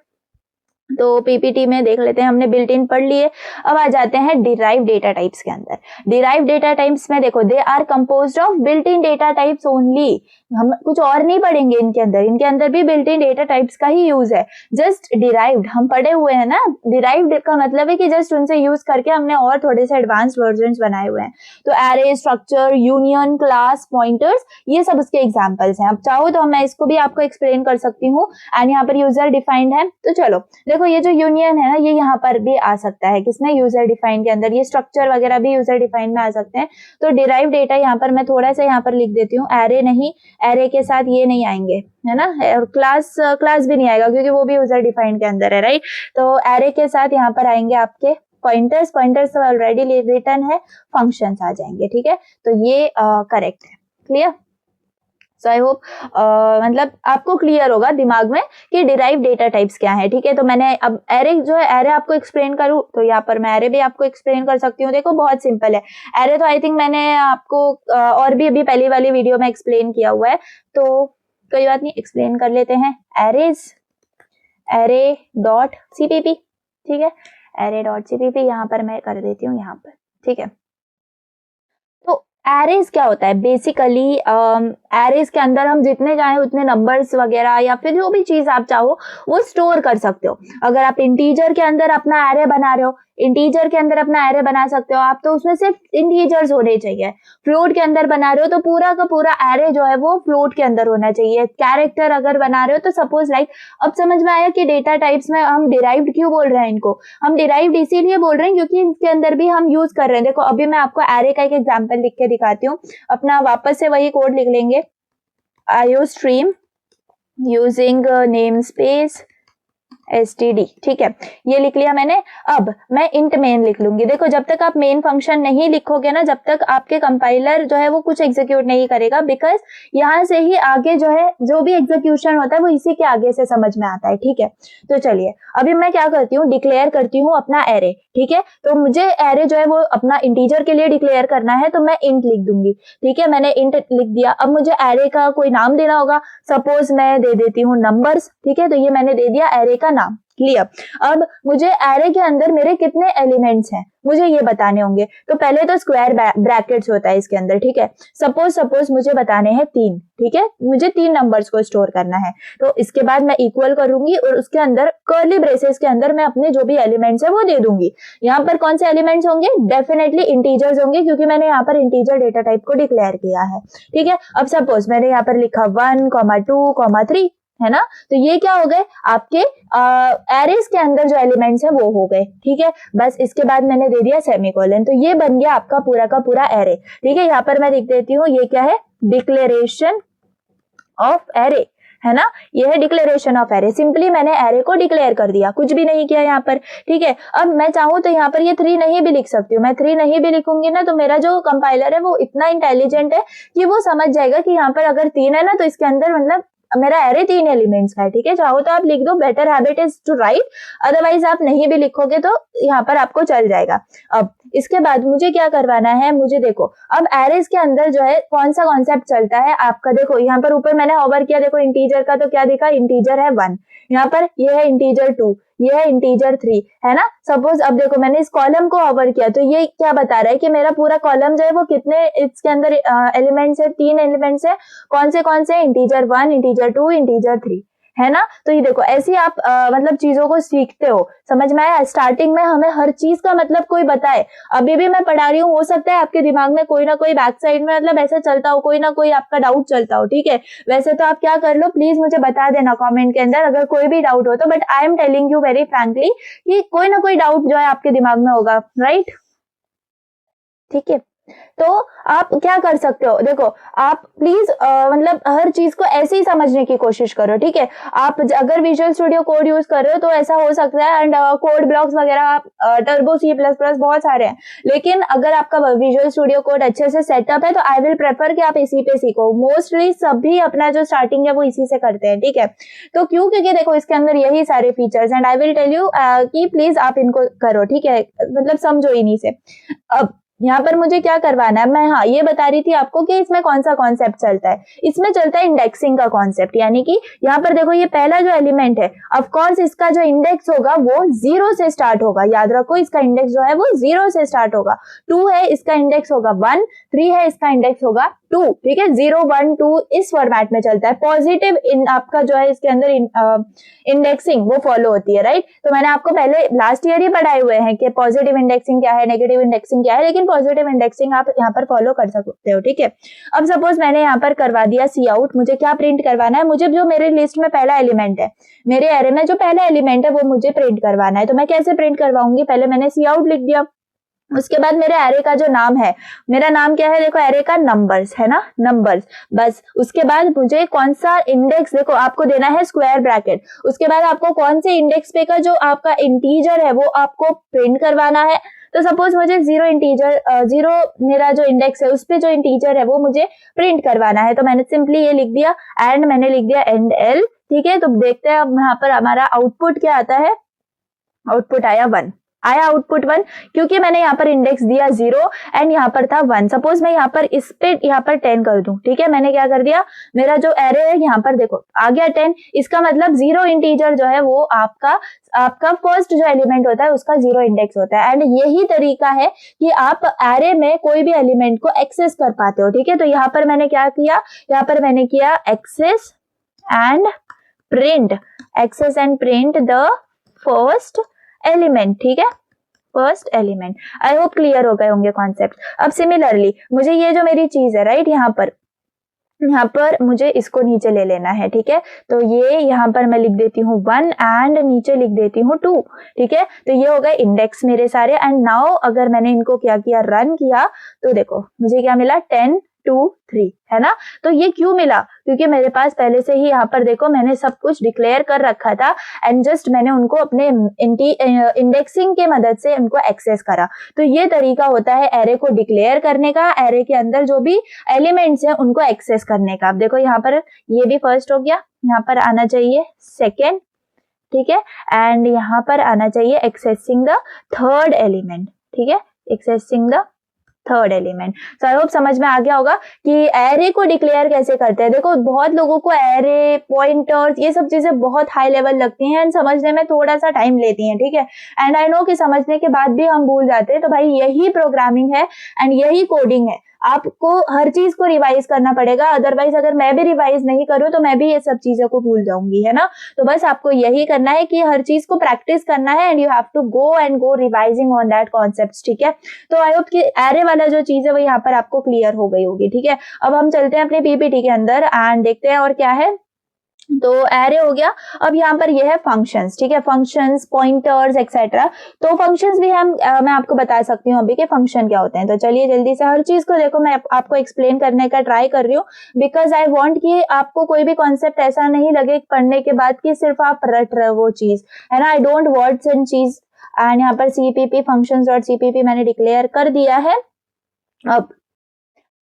S1: तो पीपीटी में देख लेते हैं, हमने बिल्ट इन पढ़ लिए। अब आ जाते हैं डिराइव डेटा टाइप्स के अंदर। डिराइव डेटा टाइप्स में देखो, they are composed of built in data types only. हम कुछ और नहीं पढ़ेंगे इनके अंदर भी बिल्ट इन डेटा टाइप्स का ही यूज है। जस्ट डिराइव्ड हम पढ़े हुए हैं ना, डिराइव्ड का मतलब है कि जस्ट उनसे यूज करके हमने और थोड़े से एडवांस वर्जन बनाए हुए हैं। तो array, structure, union, class, pointers, ये सब उसके एग्जाम्पल्स हैं। अब चाहो तो मैं इसको भी आपको एक्सप्लेन कर सकती हूँ एंड यहाँ पर यूजर डिफाइंड है। तो चलो देखो, ये जो यूनियन है ना, ये यहाँ पर भी आ सकता है, किसमें, यूजर डिफाइंड के अंदर। ये स्ट्रक्चर वगैरह भी यूजर डिफाइंड में आ सकते हैं। तो डिराइव डेटा यहाँ पर मैं थोड़ा सा यहाँ पर लिख देती हूँ, एरे नहीं, एरे के साथ ये नहीं आएंगे, है ना, और क्लास भी नहीं आएगा क्योंकि वो भी यूजर डिफाइंड के अंदर है, राइट। तो एरे के साथ यहाँ पर आएंगे आपके पॉइंटर्स तो ऑलरेडी रिटर्न है, फंक्शंस आ जाएंगे। ठीक है, तो ये करेक्ट है। क्लियर? सो आई होप मतलब आपको क्लियर होगा दिमाग में कि डिराइव डेटा टाइप्स क्या है। ठीक है, तो मैंने अब एरे जो है, एरे आपको एक्सप्लेन करूं तो यहाँ पर मैं एरे भी आपको एक्सप्लेन कर सकती हूँ। देखो बहुत सिंपल है एरे, तो आई थिंक मैंने आपको और भी अभी पहली वाली वीडियो में एक्सप्लेन किया हुआ है, तो कोई बात नहीं, एक्सप्लेन कर लेते हैं। Arrays, array dot CPP. ठीक है, एरे डॉट सीपीपी यहाँ पर मैं कर देती हूँ यहाँ पर। ठीक है, एरेज क्या होता है बेसिकली, एरेज के अंदर हम जितने चाहे उतने नंबर्स वगैरह या फिर जो भी चीज आप चाहो वो स्टोर कर सकते हो। अगर आप इंटीजर के अंदर अपना एरे बना रहे हो, इंटीजर के अंदर अपना एरे बना सकते हो आप, तो उसमें सिर्फ इंटीजर्स होने चाहिए। फ्लोट के अंदर बना रहे हो तो पूरा का पूरा एरे जो है वो फ्लोट के अंदर होना चाहिए। कैरेक्टर अगर बना रहे हो तो सपोज लाइक, अब समझ में आया कि डेटा टाइप्स में हम डिराइव्ड क्यों बोल रहे हैं इनको। हम डिराइव्ड इसीलिए बोल रहे हैं क्योंकि इनके अंदर भी हम यूज कर रहे हैं। देखो अभी मैं आपको एरे का एक एग्जाम्पल लिख के दिखाती हूँ, अपना वापस से वही कोड लिख लेंगे, IOStream using name space std। ठीक है, ये लिख लिया मैंने। अब मैं इंट मेन लिख लूंगी। देखो जब तक आप मेन फंक्शन नहीं लिखोगे ना, जब तक आपके कंपाइलर जो है वो कुछ एग्जीक्यूट नहीं करेगा, बिकॉज यहाँ से ही आगे जो है जो भी एग्जीक्यूशन होता है वो इसी के आगे से समझ में आता है। ठीक है, तो चलिए अभी मैं क्या करती हूँ, डिक्लेयर करती हूँ अपना एरे। ठीक है, तो मुझे एरे जो है वो अपना इंटीजर के लिए डिक्लेयर करना है, तो मैं इंट लिख दूंगी। ठीक है, मैंने इंट लिख दिया। अब मुझे एरे का कोई नाम देना होगा, सपोज मैं दे देती हूँ नंबर्स। ठीक है, तो ये मैंने दे दिया एरे का नाम। क्लियर? अब मुझे एरे के अंदर मेरे कितने एलिमेंट्स हैं मुझे ये बताने होंगे। तो पहले तो स्क्वायर ब्रैकेट्स होता है इसके अंदर। ठीक है, सपोज मुझे बताने हैं 3। ठीक है, मुझे 3 नंबर्स को स्टोर करना है, तो इसके बाद मैं इक्वल करूंगी और उसके अंदर कर्ली ब्रेसेस के अंदर मैं अपने जो भी एलिमेंट्स है वो दे दूंगी। यहाँ पर कौन से एलिमेंट्स होंगे, डेफिनेटली इंटीजर्स होंगे, क्योंकि मैंने यहाँ पर इंटीजर डेटा टाइप को डिक्लेयर किया है। ठीक है, अब सपोज मैंने यहाँ पर लिखा 1, 2, 3, है ना, तो ये क्या हो गए आपके एरेज के अंदर जो एलिमेंट्स हैं वो हो गए। ठीक है, बस इसके बाद मैंने दे दिया सेमीकोलन, तो ये बन गया आपका पूरा का पूरा एरे। ठीक है, यहाँ पर मैं लिख देती हूँ, ये क्या है, डिक्लेरेशन ऑफ एरे, है ना, ये है डिक्लेरेशन ऑफ एरे। सिंपली मैंने एरे को डिक्लेयर कर दिया, कुछ भी नहीं किया यहाँ पर। ठीक है, अब मैं चाहूँ तो यहाँ पर ये 3 नहीं भी लिख सकती हूँ। मैं 3 नहीं भी लिखूंगी ना, तो मेरा जो कंपाइलर है वो इतना इंटेलिजेंट है कि वो समझ जाएगा कि यहाँ पर अगर 3 है ना, तो इसके अंदर मतलब मेरा एरे 3 एलिमेंट्स का है। ठीक है, चाहो तो आप लिख दो, better habit is to write, otherwise आप नहीं भी लिखोगे तो यहाँ पर आपको चल जाएगा। अब इसके बाद मुझे क्या करवाना है, मुझे देखो अब एरेज के अंदर जो है कौन सा कॉन्सेप्ट चलता है आपका। देखो यहाँ पर ऊपर मैंने होवर किया, देखो इंटीजर का, तो क्या दिखा, इंटीजर है 1, यहाँ पर ये है इंटीजर 2, ये है इंटीजर 3, है ना। सपोज अब देखो मैंने इस कॉलम को ओवर किया, तो ये क्या बता रहा है कि मेरा पूरा कॉलम जो है वो कितने इसके अंदर एलिमेंट्स है, 3 एलिमेंट्स है। कौन से इंटीजर 1, इंटीजर 2, इंटीजर 3, है ना। तो ये देखो ऐसे आप मतलब चीजों को सीखते हो, समझ में आया। स्टार्टिंग में हमें हर चीज का मतलब कोई बताए, अभी भी मैं पढ़ा रही हूँ, हो सकता है आपके दिमाग में कोई ना कोई बैक साइड में मतलब ऐसा चलता हो, कोई ना कोई आपका डाउट चलता हो। ठीक है, वैसे तो आप क्या कर लो, प्लीज मुझे बता देना कमेंट के अंदर अगर कोई भी डाउट हो तो, but I am telling you very frankly कि कोई ना कोई डाउट जो है आपके दिमाग में होगा, राइट। ठीक है, तो आप क्या कर सकते हो, देखो आप प्लीज मतलब हर चीज को ऐसे ही समझने की कोशिश करो, ठीक है। आप अगर विजुअल स्टूडियो कोड यूज कर रहे हो तो ऐसा हो सकता है, एंड कोड ब्लॉक्स वगैरह आप टर्बो C++ बहुत सारे हैं, लेकिन अगर आपका विजुअल स्टूडियो कोड अच्छे से सेटअप है तो आई विल प्रेफर कि आप इसी पे सीखो। मोस्टली सभी अपना जो स्टार्टिंग है वो इसी से करते हैं, ठीक है। तो क्यों, क्योंकि देखो इसके अंदर यही सारे features, and I will tell you कि प्लीज आप इनको करो, ठीक है, मतलब समझो इन्हीं से। अब यहाँ पर मुझे क्या करवाना है, मैं हाँ ये बता रही थी आपको कि इसमें कौन सा कॉन्सेप्ट चलता है। इसमें चलता है इंडेक्सिंग का कॉन्सेप्ट, यानी कि यहाँ पर देखो ये पहला जो एलिमेंट है, ऑफ कोर्स इसका जो इंडेक्स होगा वो 0 से स्टार्ट होगा। याद रखो इसका इंडेक्स जो है वो 0 से स्टार्ट होगा। 2 है इसका इंडेक्स होगा 1, 3 है इसका इंडेक्स होगा 2, ठीक है। 0 1 2 इस फॉर्मेट में चलता है। पॉजिटिव आपका जो है इसके अंदर इंडेक्सिंग वो फॉलो होती है, राइट। तो मैंने आपको पहले लास्ट ईयर ही पढ़ाए हुए हैं कि पॉजिटिव इंडेक्सिंग क्या है, नेगेटिव इंडेक्सिंग क्या है, लेकिन पॉजिटिव इंडेक्सिंग आप यहाँ पर फॉलो कर सकते हो, ठीक है। अब सपोज मैंने यहाँ पर करवा दिया सी आउट, मुझे क्या प्रिंट करवाना है, मुझे जो मेरे लिस्ट में पहला एलिमेंट है, मेरे एरे में जो पहला एलिमेंट है वो मुझे प्रिंट करवाना है। तो मैं कैसे प्रिंट करवाऊंगी, पहले मैंने सी आउट लिख दिया, उसके बाद मेरे एरे का जो नाम है, मेरा नाम क्या है, देखो एरे का नंबर्स है ना, नंबर्स, बस। उसके बाद मुझे कौन सा इंडेक्स, देखो आपको देना है स्क्वायर ब्रैकेट, उसके बाद आपको कौन से इंडेक्स पे का जो आपका इंटीजर है वो आपको प्रिंट करवाना है। तो सपोज मुझे 0 इंटीजर 0 मेरा जो इंडेक्स है उस पे जो इंटीजर है वो मुझे प्रिंट करवाना है। तो मैंने सिंपली ये लिख दिया, एंड मैंने लिख दिया एंड एल, ठीक है। तो देखते हैं अब यहाँ पर हमारा आउटपुट क्या आता है। आउटपुट आया 1, आया आउटपुट 1, क्योंकि मैंने यहाँ पर इंडेक्स दिया 0 एंड यहाँ पर था 1। सपोज मैं यहाँ पर इस पे यहाँ पर 10 कर दूं, ठीक है। मैंने क्या कर दिया, मेरा जो एरे है यहाँ पर देखो आ गया 10, इसका मतलब 0 इंटीजर जो है वो आपका फर्स्ट जो एलिमेंट होता है उसका 0 इंडेक्स होता है। एंड यही तरीका है कि आप एरे में कोई भी एलिमेंट को एक्सेस कर पाते हो, ठीक है। तो यहाँ पर मैंने क्या किया, यहाँ पर मैंने किया access and print, access and print the first element, ठीक है, first element. I hope clear हो गए होंगे कॉन्सेप्ट। अब सिमिलरली मुझे ये जो मेरी चीज है, राइट, यहाँ पर मुझे इसको नीचे ले लेना है, ठीक है। तो ये यहाँ पर मैं लिख देती हूँ 1 एंड नीचे लिख देती हूँ 2, ठीक है। तो ये हो गए इंडेक्स मेरे सारे। एंड नाउ अगर मैंने इनको क्या किया, रन किया, तो देखो मुझे क्या मिला, 10 2 3, है ना। तो ये क्यों मिला, क्योंकि मेरे पास पहले से ही यहाँ पर देखो मैंने सब कुछ डिक्लेयर कर रखा था, एंड जस्ट मैंने उनको अपने इंडेक्सिंग के मदद से उनको एक्सेस करा। तो ये तरीका होता है एरे को डिक्लेयर करने का, एरे के अंदर जो भी एलिमेंट्स हैं उनको एक्सेस करने का। अब देखो यहाँ पर ये भी फर्स्ट हो गया, यहाँ पर आना चाहिए सेकेंड, ठीक है, एंड यहाँ पर आना चाहिए एक्सेसिंग द थर्ड एलिमेंट, ठीक है, accessing the third element. So I hope समझ में आ गया होगा कि एरे को डिक्लेयर कैसे करते हैं। देखो बहुत लोगों को एरे, पॉइंटर्स, ये सब चीजें बहुत हाई लेवल लगती हैं एंड समझने में थोड़ा सा टाइम लेती हैं, ठीक है। एंड आई नो कि समझने के बाद भी हम भूल जाते हैं। तो भाई यही प्रोग्रामिंग है एंड यही कोडिंग है। आपको हर चीज को रिवाइज करना पड़ेगा, अदरवाइज अगर मैं भी रिवाइज नहीं करूं तो मैं भी ये सब चीजों को भूल जाऊंगी, है ना। तो बस आपको यही करना है कि हर चीज को प्रैक्टिस करना है and you have to go revising on that concepts, ठीक है। तो आई होप कि एरे वाला जो चीज है वो यहाँ पर आपको क्लियर हो गई होगी, ठीक है। अब हम चलते हैं अपने पीपीटी के अंदर एंड देखते हैं और क्या है। तो एरे हो गया। अब यहाँ पर ये है फंक्शंस, ठीक है, फंक्शंस, पॉइंटर्स एक्सेट्रा। तो फंक्शंस भी मैं आपको बता सकती हूँ अभी कि फंक्शन क्या होते हैं। तो चलिए जल्दी से हर चीज को देखो, मैं आपको एक्सप्लेन करने का ट्राई कर रही हूँ, बिकॉज आई वांट कि आपको कोई भी कॉन्सेप्ट ऐसा नहीं लगे पढ़ने के बाद कि सिर्फ आप रट रहे हो वो चीज, है ना। आई डोंट वर्ड्स एंड चीज। एंड यहाँ पर CPP functions.cpp मैंने डिक्लेयर कर दिया है। अब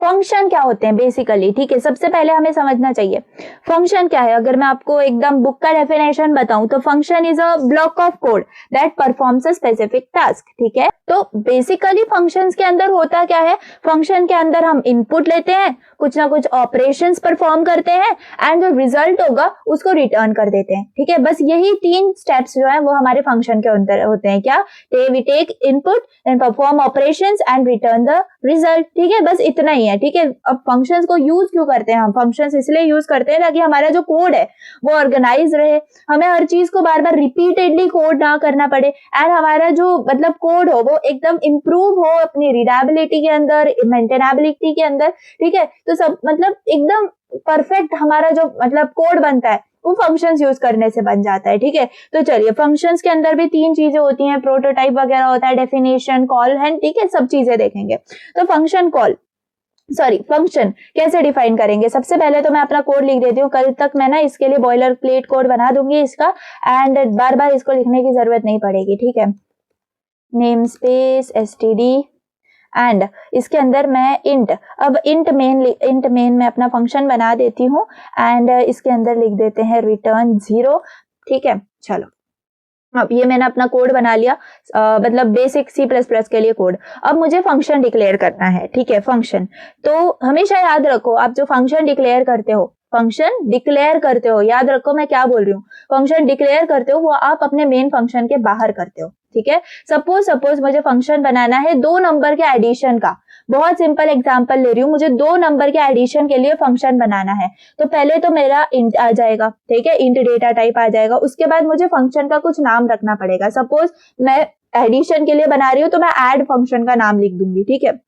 S1: फंक्शन क्या होते हैं बेसिकली, ठीक है। सबसे पहले हमें समझना चाहिए फंक्शन क्या है। अगर मैं आपको एकदम बुक का डेफिनेशन बताऊं तो function is a block of code that performs a specific task, ठीक है। तो बेसिकली फंक्शंस के अंदर होता क्या है, फंक्शन के अंदर हम इनपुट लेते हैं, कुछ ना कुछ ऑपरेशंस परफॉर्म करते हैं एंड जो रिजल्ट होगा उसको रिटर्न कर देते हैं, ठीक है। बस यही 3 स्टेप्स जो है वो हमारे फंक्शन के अंदर होते हैं। क्या, we take input then perform operations and return the result, ठीक है। बस इतना ही है, ठीक है। अब फंक्शंस को यूज क्यों करते हैं हम, फंक्शंस इसलिए यूज करते हैं ताकि हमारा जो कोड है वो ऑर्गेनाइज रहे, हमें हर चीज को बार बार रिपीटेडली कोड ना करना पड़े एंड हमारा जो मतलब कोड हो वो एकदम इंप्रूव हो अपनी रीडेबिलिटी के अंदर, मेंटेनेबिलिटी के अंदर, ठीक है। तो सब मतलब एकदम परफेक्ट हमारा जो मतलब कोड बनता है वो फंक्शंस यूज करने से बन जाता है, ठीक है। तो चलिए फंक्शंस के अंदर भी 3 चीजें होती हैं, प्रोटोटाइप वगैरह होता है, डेफिनेशन, कॉल एंड, ठीक है, सब चीजें देखेंगे। तो फंक्शन कैसे डिफाइन करेंगे। सबसे पहले तो मैं अपना कोड लिख देती हूँ, कल तक मैं ना इसके लिए बॉयलर प्लेट कोड बना दूंगी इसका, एंड बार बार इसको लिखने की जरूरत नहीं पड़ेगी, ठीक है। नेम स्पेस std एंड इसके अंदर मैं इंट मेन में अपना फंक्शन बना देती हूँ, एंड इसके अंदर लिख देते हैं रिटर्न 0, ठीक है। चलो अब ये मैंने अपना कोड बना लिया, मतलब बेसिक C++ के लिए कोड। अब मुझे फंक्शन डिक्लेयर करना है, ठीक है। फंक्शन तो हमेशा याद रखो, आप जो फंक्शन डिक्लेयर करते हो, याद रखो मैं क्या बोल रही हूँ। फंक्शन डिक्लेयर करते हो वो आप अपने मेन फंक्शन के बाहर करते हो, ठीक है। सपोज मुझे फंक्शन बनाना है 2 नंबर के एडिशन का, बहुत सिंपल एग्जांपल ले रही हूँ, मुझे 2 नंबर के एडिशन के लिए फंक्शन बनाना है। तो पहले तो मेरा इंट आ जाएगा, ठीक है, इंट डेटा टाइप आ जाएगा। उसके बाद मुझे फंक्शन का कुछ नाम रखना पड़ेगा। सपोज मैं एडिशन के लिए बना रही हूँ तो मैं ऐड फंक्शन का नाम लिख दूंगी, ठीक है।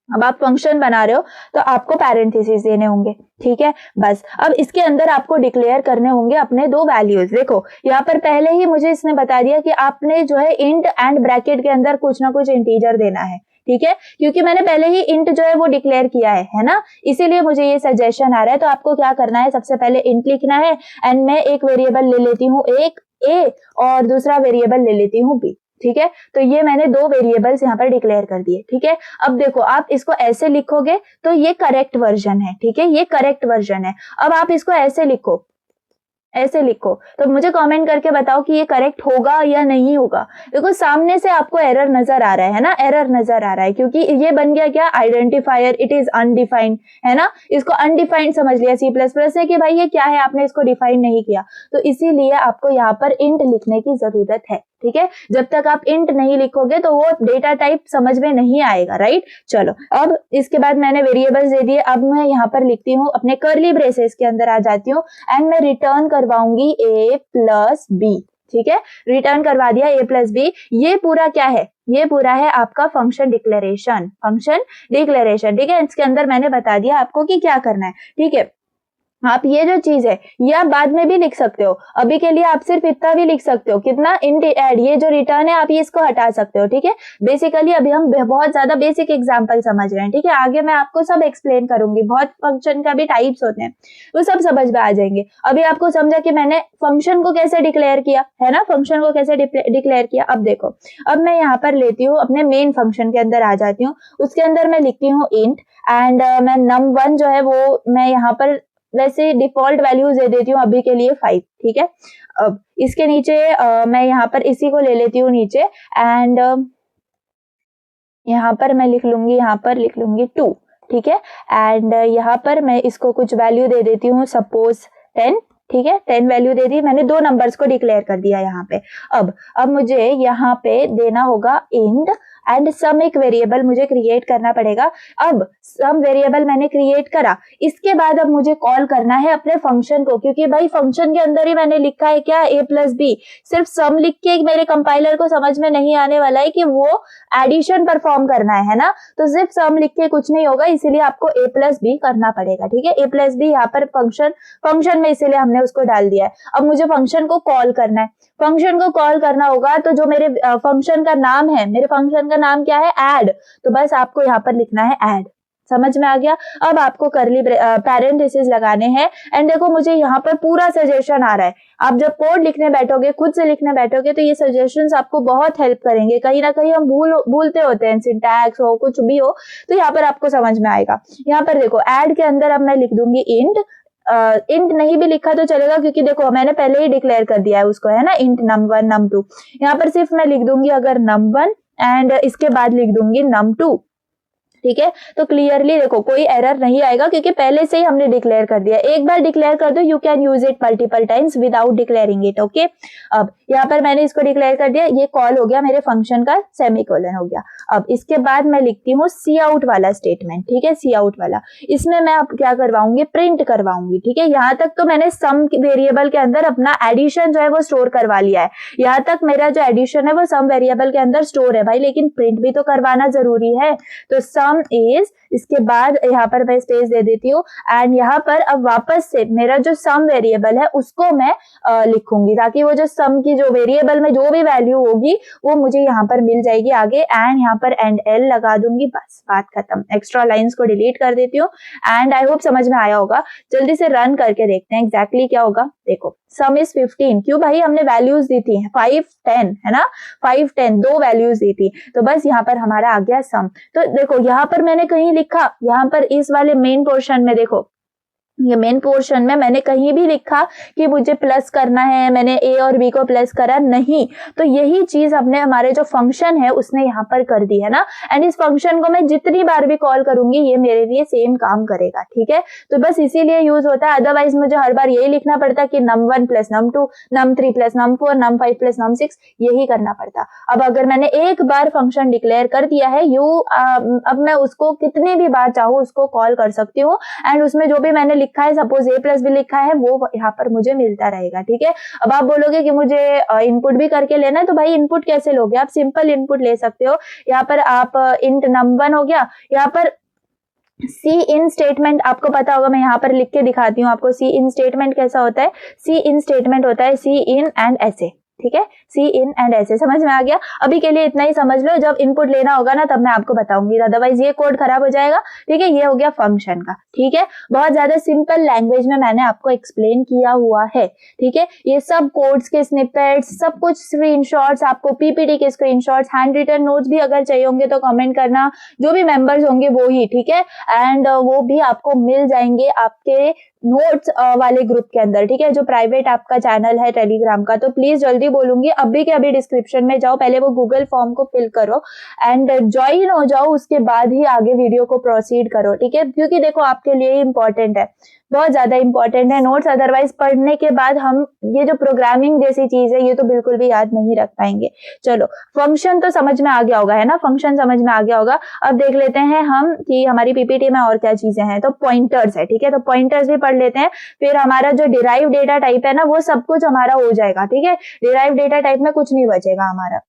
S1: अब आप फंक्शन बना रहे हो तो आपको पैरेंथेसिस देने होंगे, ठीक है। बस अब इसके अंदर आपको डिक्लेयर करने होंगे अपने 2 वैल्यूज। देखो यहाँ पर पहले ही मुझे इसने बता दिया कि आपने जो है इंट एंड ब्रैकेट के अंदर कुछ ना कुछ इंटीजर देना है, ठीक है, क्योंकि मैंने पहले ही इंट जो है वो डिक्लेयर किया है ना, इसीलिए मुझे ये सजेशन आ रहा है। तो आपको क्या करना है, सबसे पहले इंट लिखना है, एंड मैं एक वेरिएबल ले लेती हूँ, एक a और दूसरा वेरिएबल ले लेती हूँ b, ठीक है। तो ये मैंने 2 वेरिएबल्स यहाँ पर डिक्लेयर कर दिए, ठीक है। अब देखो आप इसको ऐसे लिखोगे तो ये करेक्ट वर्जन है, ठीक है, ये करेक्ट वर्जन है। अब आप इसको ऐसे लिखो तो मुझे कमेंट करके बताओ कि ये करेक्ट होगा या नहीं होगा। देखो सामने से आपको एरर नजर आ रहा है ना, एरर नजर आ रहा है क्योंकि ये बन गया क्या, आइडेंटिफायर, इट इज अनडिफाइंड, है ना। इसको अनडिफाइंड समझ लिया C++ ने कि भाई ये क्या है, आपने इसको डिफाइन नहीं किया। तो इसीलिए आपको यहाँ पर इंट लिखने की जरूरत है, ठीक है। जब तक आप इंट नहीं लिखोगे तो वो डेटा टाइप समझ में नहीं आएगा, राइट। चलो अब इसके बाद मैंने वेरिएबल्स दे दिए। अब मैं यहाँ पर लिखती हूँ, अपने कर्ली ब्रेसेस के अंदर आ जाती हूँ, एंड मैं रिटर्न करवाऊंगी a+b, ठीक है। रिटर्न करवा दिया a+b। ये पूरा क्या है, ये पूरा है आपका फंक्शन डिक्लेरेशन, ठीक है। इसके अंदर मैंने बता दिया आपको कि क्या करना है, ठीक है। आप ये जो चीज है ये आप बाद में भी लिख सकते हो, अभी के लिए आप सिर्फ इतना भी लिख सकते हो, कितना, इंट ऐड, ये जो रिटर्न है आप ये इसको हटा सकते हो, ठीक है। बेसिकली अभी हम बहुत ज्यादा बेसिक एग्जांपल समझ रहे हैं, ठीक है। आगे मैं आपको सब एक्सप्लेन करूंगी, बहुत फंक्शन का भी टाइप्स होते हैं, वो सब समझ में आ जाएंगे। अभी आपको समझा कि मैंने फंक्शन को कैसे डिक्लेयर किया है ना, फंक्शन को कैसे डिक्लेयर किया। अब देखो, अब मैं यहाँ पर लेती हूँ, अपने मेन फंक्शन के अंदर आ जाती हूँ, उसके अंदर मैं लिखती हूँ इंट, एंड मैं num1 जो है वो मैं यहाँ पर वैसे डिफॉल्ट वैल्यूज दे देती हूँ अभी के लिए 5, ठीक है। अब इसके नीचे मैं यहाँ पर इसी को ले लेती हूँ नीचे, एंड यहाँ पर मैं लिख लूंगी 2, ठीक है। एंड यहाँ पर मैं इसको कुछ वैल्यू दे देती हूँ, सपोज 10, ठीक है। 10 वैल्यू दे दी मैंने, 2 नंबर्स को डिक्लेयर कर दिया यहाँ पे। अब मुझे यहाँ पे देना होगा इंट एंड सम, एक वेरिएबल मुझे क्रिएट करना पड़ेगा। अब सम वेरिएबल मैंने क्रिएट करा, इसके बाद अब मुझे कॉल करना है अपने फंक्शन को, क्योंकि भाई फंक्शन के अंदर ही मैंने लिखा है क्या, a+b। सिर्फ सम लिख के मेरे कंपाइलर को समझ में नहीं आने वाला है कि वो एडिशन परफॉर्म करना है ना। तो सिर्फ सम लिख के कुछ नहीं होगा, इसीलिए आपको a+b करना पड़ेगा, ठीक है। a+b यहाँ पर फंक्शन में इसीलिए हमने उसको डाल दिया है। अब मुझे फंक्शन को कॉल करना है, फंक्शन को कॉल करना होगा तो जो मेरे फंक्शन का नाम है, मेरे फंक्शन का नाम क्या है, ऐड। तो बस आपको यहाँ पर लिखना है ऐड, समझ में आ गया। अब आपको कर्ली पैरेंथेसिस लगाने हैं, एंड देखो मुझे यहाँ पर पूरा सजेशन आ रहा है। आप जब कोड लिखने बैठोगे, खुद से लिखने बैठोगे, तो ये सजेशंस आपको बहुत हेल्प करेंगे। कहीं ना कहीं हम भूलते होते हैं, सिंटैक्स हो कुछ भी हो, तो यहाँ पर आपको समझ में आएगा। यहाँ पर देखो ऐड के अंदर अब मैं लिख दूंगी इंट नहीं भी लिखा तो चलेगा, क्योंकि देखो मैंने पहले ही डिक्लेयर कर दिया है उसको, है ना, इंट num1 num2। यहाँ पर सिर्फ मैं लिख दूंगी अगर num1, एंड इसके बाद लिख दूंगी num2, ठीक है। तो क्लियरली देखो कोई एरर नहीं आएगा, क्योंकि पहले से ही हमने डिक्लेयर कर दिया। एक बार डिक्लेयर कर दो, you can use it multiple times without declaring it, okay. अब यहाँ पर मैंने इसको डिक्लेयर कर दिया, ये कॉल हो गया मेरे फंक्शन का, सेमीकोलन हो गया। अब इसके बाद मैं लिखती हूँ सी आउट वाला स्टेटमेंट, ठीक है, सी आउट वाला। इसमें मैं अब क्या करवाऊंगी, प्रिंट करवाऊंगी, ठीक है। यहाँ तक तो मैंने सम वेरिएबल के अंदर अपना एडिशन जो है वो स्टोर करवा लिया है, यहाँ तक मेरा जो एडिशन है वो सम वेरिएबल के अंदर स्टोर है भाई, लेकिन प्रिंट भी तो करवाना जरूरी है। तो सम इज इसके बाद यहाँ पर मैं स्पेस दे देती हूँ एंड यहाँ पर अब वापस से मेरा जो सम वेरिएबल है उसको मैं लिखूंगी, ताकि वो जो सम की जो वेरिएबल में जो भी वैल्यू होगी वो मुझे यहाँ पर मिल जाएगी आगे। एंड यहाँ पर एंड एल लगा दूंगी, बस बात खत्म। एक्स्ट्रा लाइंस को डिलीट कर देती हूँ एंड आई होप समझ में आया होगा। जल्दी से रन करके देखते हैं एग्जैक्टली क्या होगा। देखो सम इज 15, क्यों भाई, हमने वैल्यूज दी थी 5 10 है ना, 5 10 दो वैल्यूज दी थी, तो बस यहाँ पर हमारा आ गया सम। तो देखो यहाँ पर मैंने कहीं लिखा, यहाँ पर इस वाले मेन पोर्शन में देखो, ये मेन पोर्शन में मैंने कहीं भी लिखा कि मुझे प्लस करना है, मैंने ए और बी को प्लस करा नहीं। तो यही चीज हमने हमारे जो फंक्शन है उसने यहाँ पर कर दी है ना। एंड इस फंक्शन को मैं जितनी बार भी कॉल करूंगी ये मेरे लिए सेम काम करेगा, ठीक है। तो बस इसीलिए यूज होता है, अदरवाइज मुझे हर बार यही लिखना पड़ता कि num1 plus num2 num3 plus num4 num5 plus num6, यही करना पड़ता। अब अगर मैंने एक बार फंक्शन डिक्लेयर कर दिया है अब मैं उसको कितनी भी बार चाहूँ उसको कॉल कर सकती हूँ एंड उसमें जो भी मैंने लिखा है, सपोज ए प्लस भी लिखा है, वो यहाँ पर मुझे मिलता रहेगा, ठीक है। अब आप बोलोगे कि मुझे इनपुट भी करके लेना है, तो भाई इनपुट कैसे लोगे, आप सिंपल इनपुट ले सकते हो। यहाँ पर आप इंट num1 हो गया, यहाँ पर सी इन स्टेटमेंट आपको पता होगा, मैं यहाँ पर लिख के दिखाती हूँ आपको। सी इन स्टेटमेंट कैसा होता है, सी इन स्टेटमेंट होता है सी इन एंड ऐसे, ठीक है, सी इन एंड ऐसे। समझ में आ गया। अभी के लिए इतना ही समझ लो, जब इनपुट लेना होगा ना तब मैं आपको बताऊंगी, अदरवाइज ये कोड खराब हो जाएगा, ठीक है। ये हो गया फंक्शन का, ठीक है। बहुत ज्यादा सिंपल लैंग्वेज में मैंने आपको एक्सप्लेन किया हुआ है, ठीक है। ये सब कोड्स के स्निपेट्स, सब कुछ स्क्रीनशॉट्स, आपको पीपीटी के स्क्रीनशॉट्स, हैंड रिटन नोट्स भी अगर चाहिए होंगे तो कमेंट करना, जो भी मेंबर्स होंगे वो ही, ठीक है। एंड वो भी आपको मिल जाएंगे आपके नोट्स वाले ग्रुप के अंदर, ठीक है, जो प्राइवेट आपका चैनल है टेलीग्राम का। तो प्लीज जल्दी बोलूंगी, अभी के अभी डिस्क्रिप्शन में जाओ, पहले वो गूगल फॉर्म को फिल करो एंड ज्वाइन हो जाओ, उसके बाद ही आगे वीडियो को प्रोसीड करो, ठीक है। क्योंकि देखो आपके लिए इंपॉर्टेंट है, बहुत ज्यादा इंपॉर्टेंट है नोट्स, अदरवाइज पढ़ने के बाद हम ये जो प्रोग्रामिंग जैसी चीज है ये तो बिल्कुल भी याद नहीं रख पाएंगे। चलो फंक्शन तो समझ में आ गया होगा, है ना, फंक्शन समझ में आ गया होगा। अब देख लेते हैं हम कि हमारी पीपीटी में और क्या चीजें हैं। तो पॉइंटर्स है, ठीक है, तो पॉइंटर्स भी पढ़ लेते हैं। फिर हमारा जो डिराइव डेटा टाइप है ना वो सब कुछ हमारा हो जाएगा, ठीक है। डिराइव डेटा टाइप में कुछ नहीं बचेगा हमारा।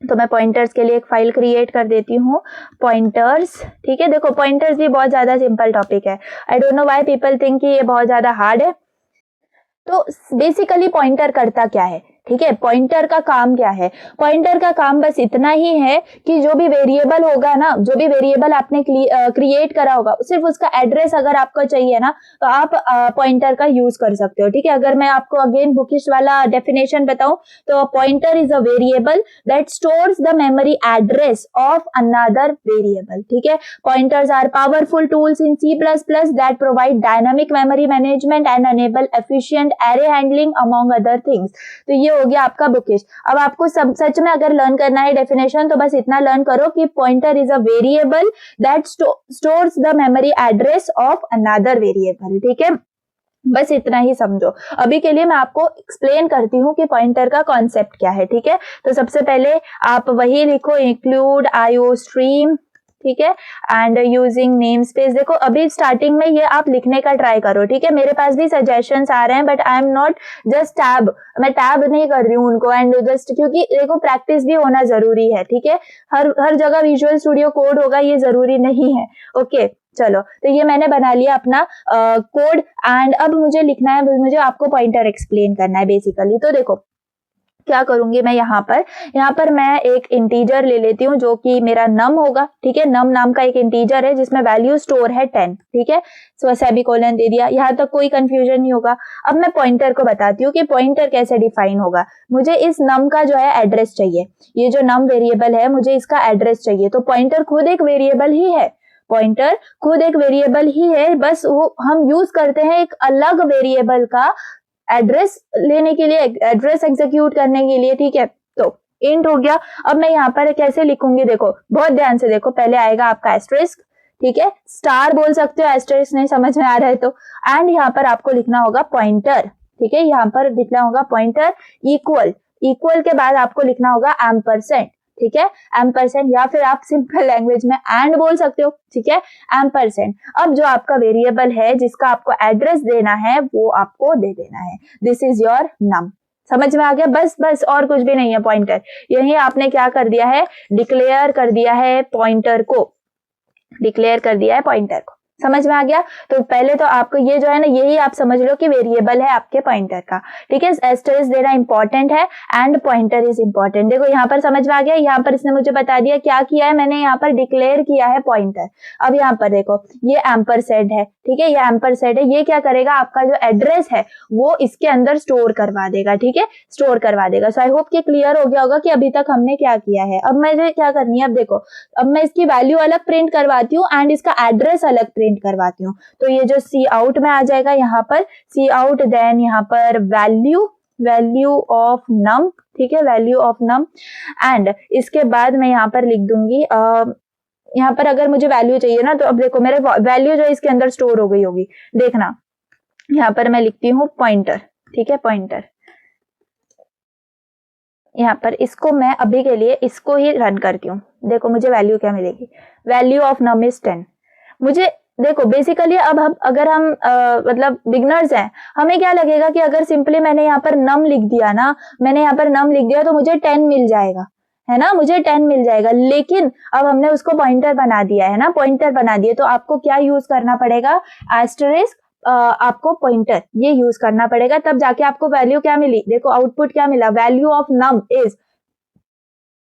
S1: तो मैं पॉइंटर्स के लिए एक फाइल क्रिएट कर देती हूँ, पॉइंटर्स, ठीक है। देखो पॉइंटर्स भी बहुत ज्यादा सिंपल टॉपिक है, I don't know why people think कि ये बहुत ज्यादा हार्ड है। तो बेसिकली पॉइंटर करता क्या है, ठीक है, पॉइंटर का काम क्या है। पॉइंटर का काम बस इतना ही है कि जो भी वेरिएबल होगा ना, जो भी वेरिएबल आपने क्रिएट करा होगा, सिर्फ उसका एड्रेस अगर आपको चाहिए ना तो आप पॉइंटर का यूज कर सकते हो, ठीक है। अगर मैं आपको अगेन बुकिश वाला डेफिनेशन बताऊं तो pointer is a variable that stores the memory address of another variable, ठीक है। Pointers are powerful tools in C++ that provide dynamic memory management and enable efficient array handling among other things. तो ये हो गया आपका बुकिश। अब आपको सब सच में अगर लर्न करना है डेफिनेशन तो बस इतना लर्न करो कि pointer is a variable that stores the memory address of another variable, ठीक है। बस इतना ही समझो। अभी के लिए मैं आपको एक्सप्लेन करती हूँ कि पॉइंटर का कॉन्सेप्ट क्या है, ठीक है। तो सबसे पहले आप वही लिखो, इंक्लूड IO स्ट्रीम, ठीक है, एंड यूजिंग नेम स्पेस। देखो अभी स्टार्टिंग में ये आप लिखने का ट्राई करो, ठीक है। मेरे पास भी सजेशंस आ रहे हैं but I am not just tab, मैं टैब नहीं कर रही हूँ उनको, एंड जस्ट क्योंकि देखो प्रैक्टिस भी होना जरूरी है, ठीक है। हर जगह विजुअल स्टूडियो कोड होगा ये जरूरी नहीं है, ओके। चलो तो ये मैंने बना लिया अपना कोड एंड अब मुझे लिखना है, मुझे आपको पॉइंटर एक्सप्लेन करना है बेसिकली। तो देखो क्या करूंगी मैं, यहाँ पर मैं एक इंटीजर ले लेती हूँ जो कि मेरा नम होगा, ठीक है। नम नाम का एक इंटीजर है जिसमें वैल्यू स्टोर है 10, ठीक है। सो सेमीकोलन दे दिया, यहाँ तक कोई कंफ्यूजन नहीं होगा। अब मैं पॉइंटर को बताती हूँ कि पॉइंटर कैसे डिफाइन होगा। मुझे इस नम का जो है एड्रेस चाहिए, ये जो नम वेरिएबल है मुझे इसका एड्रेस चाहिए। तो पॉइंटर खुद एक वेरिएबल ही है, पॉइंटर खुद एक वेरिएबल ही है, बस वो हम यूज करते हैं एक अलग वेरिएबल का एड्रेस लेने के लिए, एड्रेस एग्जीक्यूट करने के लिए, ठीक है। तो इंट हो गया। अब मैं यहाँ पर कैसे लिखूंगी, देखो बहुत ध्यान से देखो, पहले आएगा आपका एस्टेरिस्क, ठीक है, स्टार बोल सकते हो, एस्टेरिस्क नहीं समझ में आ रहा है तो, एंड यहाँ पर आपको लिखना होगा पॉइंटर, ठीक है। यहाँ पर लिखना होगा पॉइंटर इक्वल, इक्वल के बाद आपको लिखना होगा एम्परसेंड, ठीक है, एम्परसेंड, या फिर आप सिंपल लैंग्वेज में एंड बोल सकते हो, ठीक है, एम्परसेंड। अब जो आपका वेरिएबल है जिसका आपको एड्रेस देना है वो आपको दे देना है, दिस इज योर नम। समझ में आ गया, बस और कुछ भी नहीं है पॉइंटर। यही आपने क्या कर दिया है, डिक्लेयर कर दिया है पॉइंटर को, डिक्लेयर कर दिया है पॉइंटर को। समझ में आ गया? तो पहले तो आपको ये जो है ना, यही आप समझ लो कि वेरिएबल है आपके पॉइंटर का, ठीक है। एस्टरिस्क देना इंपॉर्टेंट है एंड पॉइंटर इज इंपॉर्टेंट। देखो यहाँ पर समझ में आ गया, यहाँ पर इसने मुझे बता दिया क्या किया है, मैंने यहाँ पर डिक्लेयर किया है पॉइंटर। अब यहाँ पर देखो ये एम्परसेंड है, ठीक है, ये एम्परसेंड है, ये क्या करेगा, आपका जो एड्रेस है वो इसके अंदर स्टोर करवा देगा, ठीक है, स्टोर करवा देगा। सो आई होप कि क्लियर हो गया होगा कि अभी तक हमने क्या किया है। अब मुझे क्या करनी है, अब देखो अब मैं इसकी वैल्यू अलग प्रिंट करवाती हूँ एंड इसका एड्रेस अलग प्रिंट करवाती हूँ। तो ये जो सी आउट में आ जाएगा यहाँ पर सी आउट, देन यहाँ पर वैल्यू ऑफ नम, ठीक है, वैल्यू ऑफ नम। एंड इसके बाद मैं यहाँ पर लिख दूंगी यहाँ पर अगर मुझे वैल्यू चाहिए ना, तो अब देखो मेरे वैल्यू जो इसके अंदर स्टोर हो गई होगी, देखना यहाँ पर मैं लिखती हूँ पॉइंटर, ठीक है, पॉइंटर। यहाँ पर इसको मैं अभी के लिए इसको ही रन करती हूँ। देखो मुझे वैल्यू क्या मिलेगी, वैल्यू ऑफ नम इज 10। मुझे देखो बेसिकली अब हम अगर हम मतलब बिगनर्स हैं, हमें क्या लगेगा कि अगर सिंपली मैंने यहाँ पर नम लिख दिया ना, मैंने यहाँ पर नम लिख दिया तो मुझे 10 मिल जाएगा, है ना, मुझे 10 मिल जाएगा। लेकिन अब हमने उसको पॉइंटर बना दिया है ना, पॉइंटर बना दिया, तो आपको क्या यूज करना पड़ेगा, एस्टरिस्क आपको पॉइंटर ये यूज करना पड़ेगा, तब जाके आपको वैल्यू क्या मिली। देखो आउटपुट क्या मिला, वैल्यू ऑफ नम इज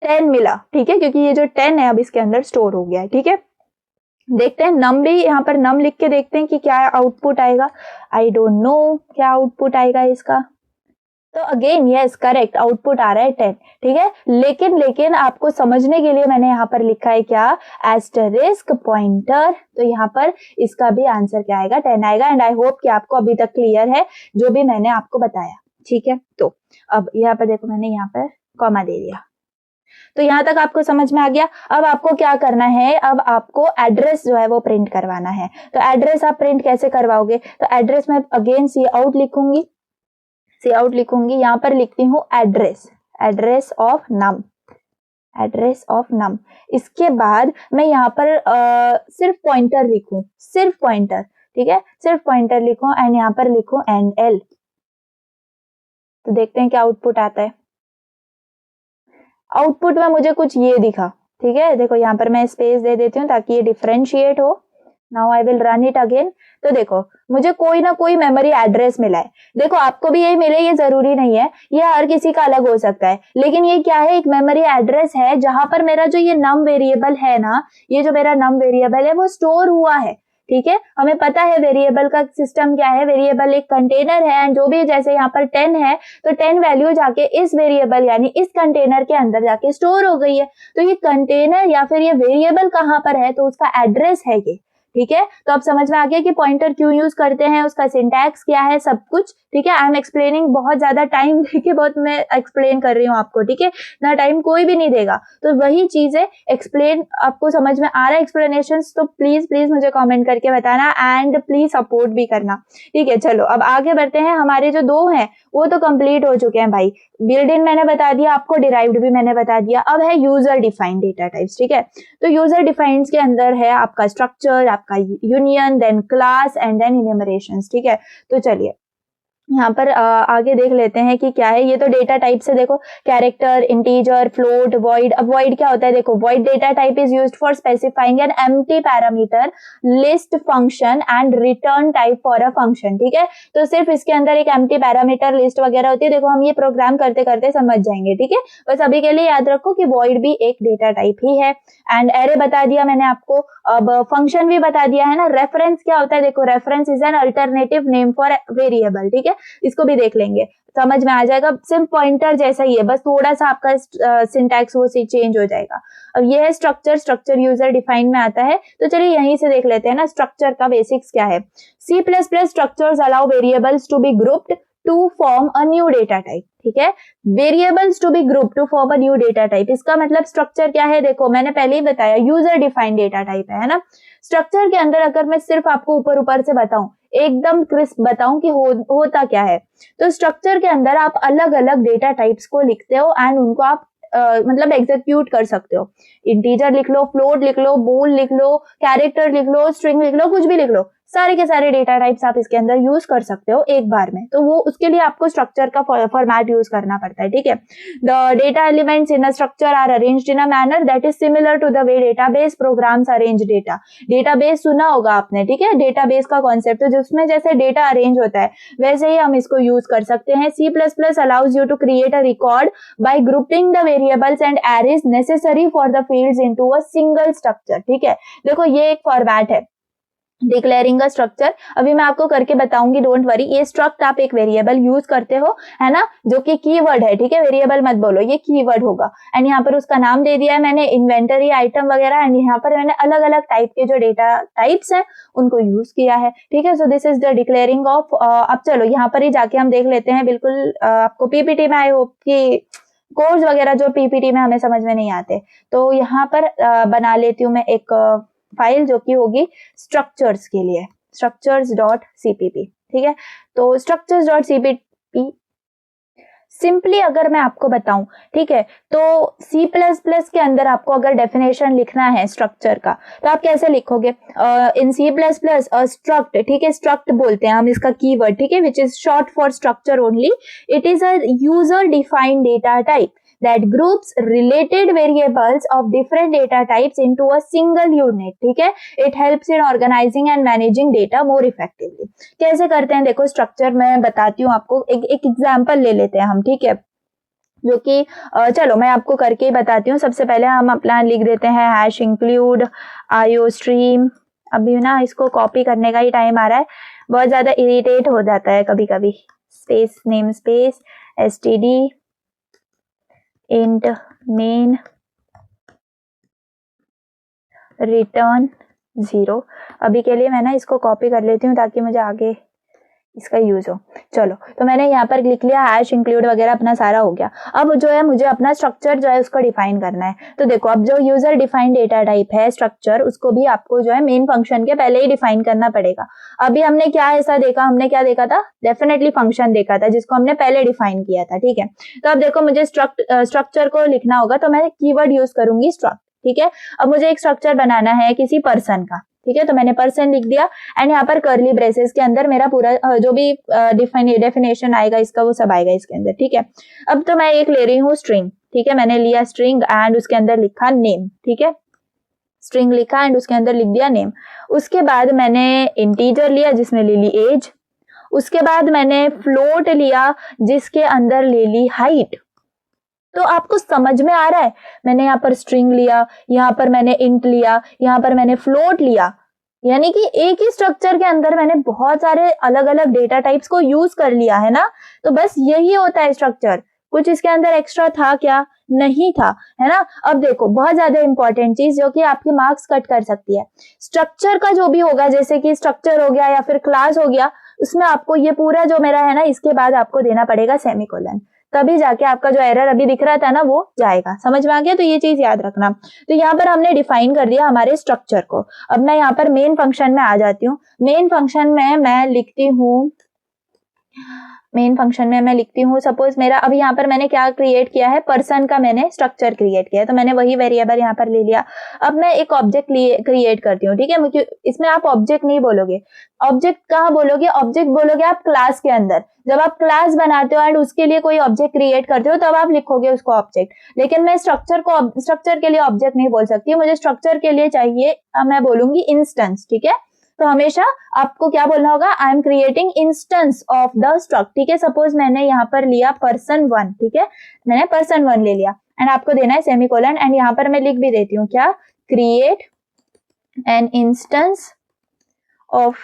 S1: 10 मिला, ठीक है, क्योंकि ये जो 10 है अब इसके अंदर स्टोर हो गया है, ठीक है। देखते हैं नम भी, यहाँ पर नम लिख के देखते हैं कि क्या आउटपुट आएगा। आई डोंट नो क्या आउटपुट आएगा इसका। तो अगेन यस करेक्ट, आउटपुट आ रहा है 10, ठीक है। लेकिन आपको समझने के लिए मैंने यहाँ पर लिखा है क्या, एस्टरिस्क पॉइंटर। तो यहाँ पर इसका भी आंसर क्या आएगा, 10 आएगा। एंड आई होप कि आपको अभी तक क्लियर है जो भी मैंने आपको बताया, ठीक है। तो अब यहाँ पर देखो मैंने यहाँ पर कॉमा दे दिया, तो यहां तक आपको समझ में आ गया। अब आपको क्या करना है, अब आपको एड्रेस जो है वो प्रिंट करवाना है। तो एड्रेस आप प्रिंट कैसे करवाओगे, तो एड्रेस में अगेन सी आउट लिखूंगी, यहां पर लिखती हूँ address of num, address of num. इसके बाद मैं यहाँ पर सिर्फ पॉइंटर लिखूं, सिर्फ पॉइंटर, ठीक है, सिर्फ पॉइंटर लिखूं एंड यहाँ पर लिखूं एंड एल। तो देखते हैं क्या आउटपुट आता है। आउटपुट में मुझे कुछ ये दिखा, ठीक है, देखो यहाँ पर मैं स्पेस दे देती हूँ ताकि ये डिफरेंशिएट हो। Now I will run it again. तो देखो मुझे कोई ना कोई मेमोरी एड्रेस मिला है। देखो आपको भी यही मिले ये जरूरी नहीं है, ये हर किसी का अलग हो सकता है, लेकिन ये क्या है, एक मेमोरी एड्रेस है जहां पर मेरा जो ये नम वेरिएबल है ना, ये जो मेरा नम वेरिएबल है वो स्टोर हुआ है, ठीक है। हमें पता है वेरिएबल का सिस्टम क्या है, वेरिएबल एक कंटेनर है एंड जो भी जैसे यहाँ पर 10 है तो 10 वैल्यू जाके इस वेरिएबल यानी इस कंटेनर के अंदर जाके स्टोर हो गई है। तो ये कंटेनर या फिर ये वेरिएबल कहाँ पर है, तो उसका एड्रेस है ये, ठीक है। तो अब समझ में आ गया कि पॉइंटर क्यों यूज करते हैं, उसका सिंटैक्स क्या है, सब कुछ, ठीक है। आई एम एक्सप्लेनिंग, बहुत ज्यादा टाइम देके बहुत मैं एक्सप्लेन कर रही हूँ आपको, ठीक है, ना टाइम कोई भी नहीं देगा। तो वही चीजें एक्सप्लेन, आपको समझ में आ रहा है एक्सप्लेनेशन, तो प्लीज मुझे कमेंट करके बताना एंड प्लीज सपोर्ट भी करना, ठीक है। चलो अब आगे बढ़ते हैं। हमारे जो 2 हैं वो तो कंप्लीट हो चुके हैं भाई, बिल्ड इन मैंने बता दिया आपको, डिराइव्ड भी मैंने बता दिया। अब है यूजर डिफाइंड डेटा टाइप्स, ठीक है। तो यूजर डिफाइंड के अंदर है आपका स्ट्रक्चर, आपका union, then class and then enumerations, ठीक है। तो चलिए यहाँ पर आगे देख लेते हैं कि क्या है। ये तो डेटा टाइप से देखो, कैरेक्टर, इंटीजर, फ्लोट, वॉइड। अब वॉइड क्या होता है, देखो void data type is used for specifying an empty parameter list function and return type for a function, ठीक है। तो सिर्फ इसके अंदर एक एम्प्टी पैरामीटर लिस्ट वगैरह होती है। देखो हम ये प्रोग्राम करते करते समझ जाएंगे, ठीक है। बस अभी के लिए याद रखो कि वॉइड भी एक डेटा टाइप ही है। एंड एरे बता दिया मैंने आपको, अब फंक्शन भी बता दिया है ना। रेफरेंस क्या होता है, देखो reference is an alternative name for variable, ठीक है, इसको भी देख लेंगे, समझ में आ जाएगा। सिर्फ पॉइंटर जैसा ही है, बस थोड़ा सा आपका सिंटैक्स वो चेंज हो जाएगा। अब ये है स्ट्रक्चर यूजर डिफाइन में आता है। तो चलिए यहीं से देख लेते हैं ना स्ट्रक्चर का बेसिक्स क्या है। C++ structures allow variables to be grouped to form a new data type, ठीक है। Variables to be group to form a new data type, इसका मतलब स्ट्रक्चर क्या है, देखो मैंने पहले ही बताया यूजर डिफाइंड डेटा टाइप है ना। स्ट्रक्चर के अंदर अगर मैं सिर्फ आपको ऊपर से बताऊं, एकदम क्रिस्प बताऊं कि होता क्या है, तो स्ट्रक्चर के अंदर आप अलग अलग डेटा टाइप्स को लिखते हो एंड उनको आप मतलब एग्जीक्यूट कर सकते हो। इंटीजर लिख लो, फ्लोट लिख लो, बूल लिख लो, कैरेक्टर लिख लो, स्ट्रिंग लिख लो, कुछ भी लिख लो, सारे के सारे डेटा टाइप्स आप इसके अंदर यूज कर सकते हो एक बार में। तो वो उसके लिए आपको स्ट्रक्चर का फॉर्मेट यूज करना पड़ता है, ठीक है। The data elements in a structure are arranged in a manner that is similar to the way database programs arrange data. Database सुना होगा आपने, ठीक है, डेटाबेस का कॉन्सेप्ट, तो जिसमें जैसे डेटा अरेंज होता है वैसे ही हम इसको यूज कर सकते हैं। C++ allows you to create a record by grouping the variables and arrays necessary for the fields into a single structure, ठीक है। देखो ये एक फॉर्मेट है डिक्लेयरिंग अ स्ट्रक्चर। अभी मैं आपको करके बताऊंगी, डोंट वरी। ये स्ट्रक्ट आप एक वेरिएबल यूज करते हो, है ना, जो कि कीवर्ड है, ठीक है, वेरिएबल मत बोलो, ये कीवर्ड होगा। एंड यहाँ पर उसका नाम दे दिया है मैंने, इन्वेंटरी आइटम वगैरह, एंड यहाँ पर मैंने अलग अलग टाइप के जो डेटा टाइप्स हैं उनको यूज किया है, ठीक है। So this is the declaring of. अब चलो यहाँ पर ही जाके हम देख लेते हैं, बिल्कुल आपको पीपीटी में आई होप कि कोर्स वगैरह जो पीपीटी में हमें समझ में नहीं आते, तो यहाँ पर बना लेती हूँ मैं एक फाइल जो कि होगी स्ट्रक्चर्स के लिए, structures.cpp, ठीक है। तो structures.cpp सिंपली अगर मैं आपको बताऊं, ठीक है, तो C++ के अंदर आपको अगर डेफिनेशन लिखना है स्ट्रक्चर का तो आप कैसे लिखोगे? इन C++ स्ट्रक्ट, ठीक है, स्ट्रक्ट बोलते हैं हम इसका कीवर्ड, ठीक है, which is short for structure only. It is a user defined data type that groups related variables of different data types into a single unit, ठीक है। It helps in organizing and managing data more effectively। कैसे करते हैं देखो, स्ट्रक्चर मैं बताती हूँ आपको, एक एग्जांपल ले लेते हैं हम, ठीक है, जो कि चलो मैं आपको करके ही बताती हूँ। सबसे पहले हम अपना लिख देते हैं हैश इंक्लूड IOStream। अभी ना इसको कॉपी करने का ही टाइम आ रहा है, बहुत ज्यादा इरिटेट हो जाता है कभी कभी। Space name space std int main return 0। अभी के लिए मैं ना इसको कॉपी कर लेती हूँ ताकि मुझे आगे इसका यूज हो। चलो तो मैंने यहाँ पर लिख लिया, हैश इंक्लूड वगैरह अपना सारा हो गया। अब जो है मुझे अपना स्ट्रक्चर जो है उसको डिफाइन करना है। तो देखो अब जो यूजर डिफाइंड डेटा टाइप है स्ट्रक्चर, उसको भी आपको जो है मेन फंक्शन के पहले ही डिफाइन करना पड़ेगा। अभी हमने क्या ऐसा देखा, हमने क्या देखा था, डेफिनेटली फंक्शन देखा था जिसको हमने पहले डिफाइन किया था, ठीक है। तो अब देखो मुझे स्ट्रक्चर को लिखना होगा तो मैं कीवर्ड यूज करूंगी स्ट्रक्ट, ठीक है। अब मुझे एक स्ट्रक्चर बनाना है किसी पर्सन का, ठीक है, तो मैंने पर्सन लिख दिया एंड यहाँ पर कर्ली ब्रेसेस के अंदर मेरा पूरा जो भी डेफिनेशन आएगा इसका वो सब आएगा इसके अंदर, ठीक है। अब तो मैं एक ले रही हूँ स्ट्रिंग, ठीक है, मैंने लिया स्ट्रिंग एंड उसके अंदर लिखा नेम, ठीक है, स्ट्रिंग लिखा एंड उसके अंदर लिख दिया नेम। उसके बाद मैंने इंटीजर लिया जिसमें ले ली एज, उसके बाद मैंने फ्लोट लिया जिसके अंदर ले ली हाइट। तो आपको समझ में आ रहा है, मैंने यहाँ पर स्ट्रिंग लिया, यहाँ पर मैंने इंट लिया, यहाँ पर मैंने फ्लोट लिया, यानी कि एक ही स्ट्रक्चर के अंदर मैंने बहुत सारे अलग अलग डेटा टाइप्स को यूज कर लिया है ना। तो बस यही होता है स्ट्रक्चर, कुछ इसके अंदर एक्स्ट्रा था क्या? नहीं था, है ना। अब देखो बहुत ज्यादा इंपॉर्टेंट चीज जो कि आपके मार्क्स कट कर सकती है, स्ट्रक्चर का जो भी होगा, जैसे कि स्ट्रक्चर हो गया या फिर क्लास हो गया, उसमें आपको ये पूरा जो मेरा है ना इसके बाद आपको देना पड़ेगा सेमीकोलन, तभी जाके आपका जो एरर अभी दिख रहा था ना वो जाएगा। समझ में आ गया? तो ये चीज याद रखना। तो यहाँ पर हमने डिफाइन कर दिया हमारे स्ट्रक्चर को। अब मैं यहाँ पर मेन फंक्शन में आ जाती हूँ। मेन फंक्शन में मैं लिखती हूँ सपोज मेरा अभी यहाँ पर मैंने क्या क्रिएट किया है, पर्सन का मैंने स्ट्रक्चर क्रिएट किया है, तो मैंने वही वेरिएबल यहाँ पर ले लिया। अब मैं एक ऑब्जेक्ट क्रिएट करती हूँ, ठीक है। मुझे इसमें आप ऑब्जेक्ट नहीं बोलोगे, ऑब्जेक्ट कहाँ बोलोगे, ऑब्जेक्ट बोलोगे आप क्लास के अंदर। जब आप क्लास बनाते हो एंड उसके लिए कोई ऑब्जेक्ट क्रिएट करते हो तब आप लिखोगे उसको ऑब्जेक्ट। लेकिन मैं स्ट्रक्चर के लिए ऑब्जेक्ट नहीं बोल सकती, मुझे स्ट्रक्चर के लिए चाहिए, मैं बोलूंगी इंस्टेंस, ठीक है। तो हमेशा आपको क्या बोलना होगा, I am creating instance of the struct, ठीक है। सपोज मैंने यहाँ पर लिया पर्सन 1, ठीक है, मैंने पर्सन 1 ले लिया एंड आपको देना है सेमीकोलन एंड यहाँ पर मैं लिख भी देती हूँ क्या, create an instance of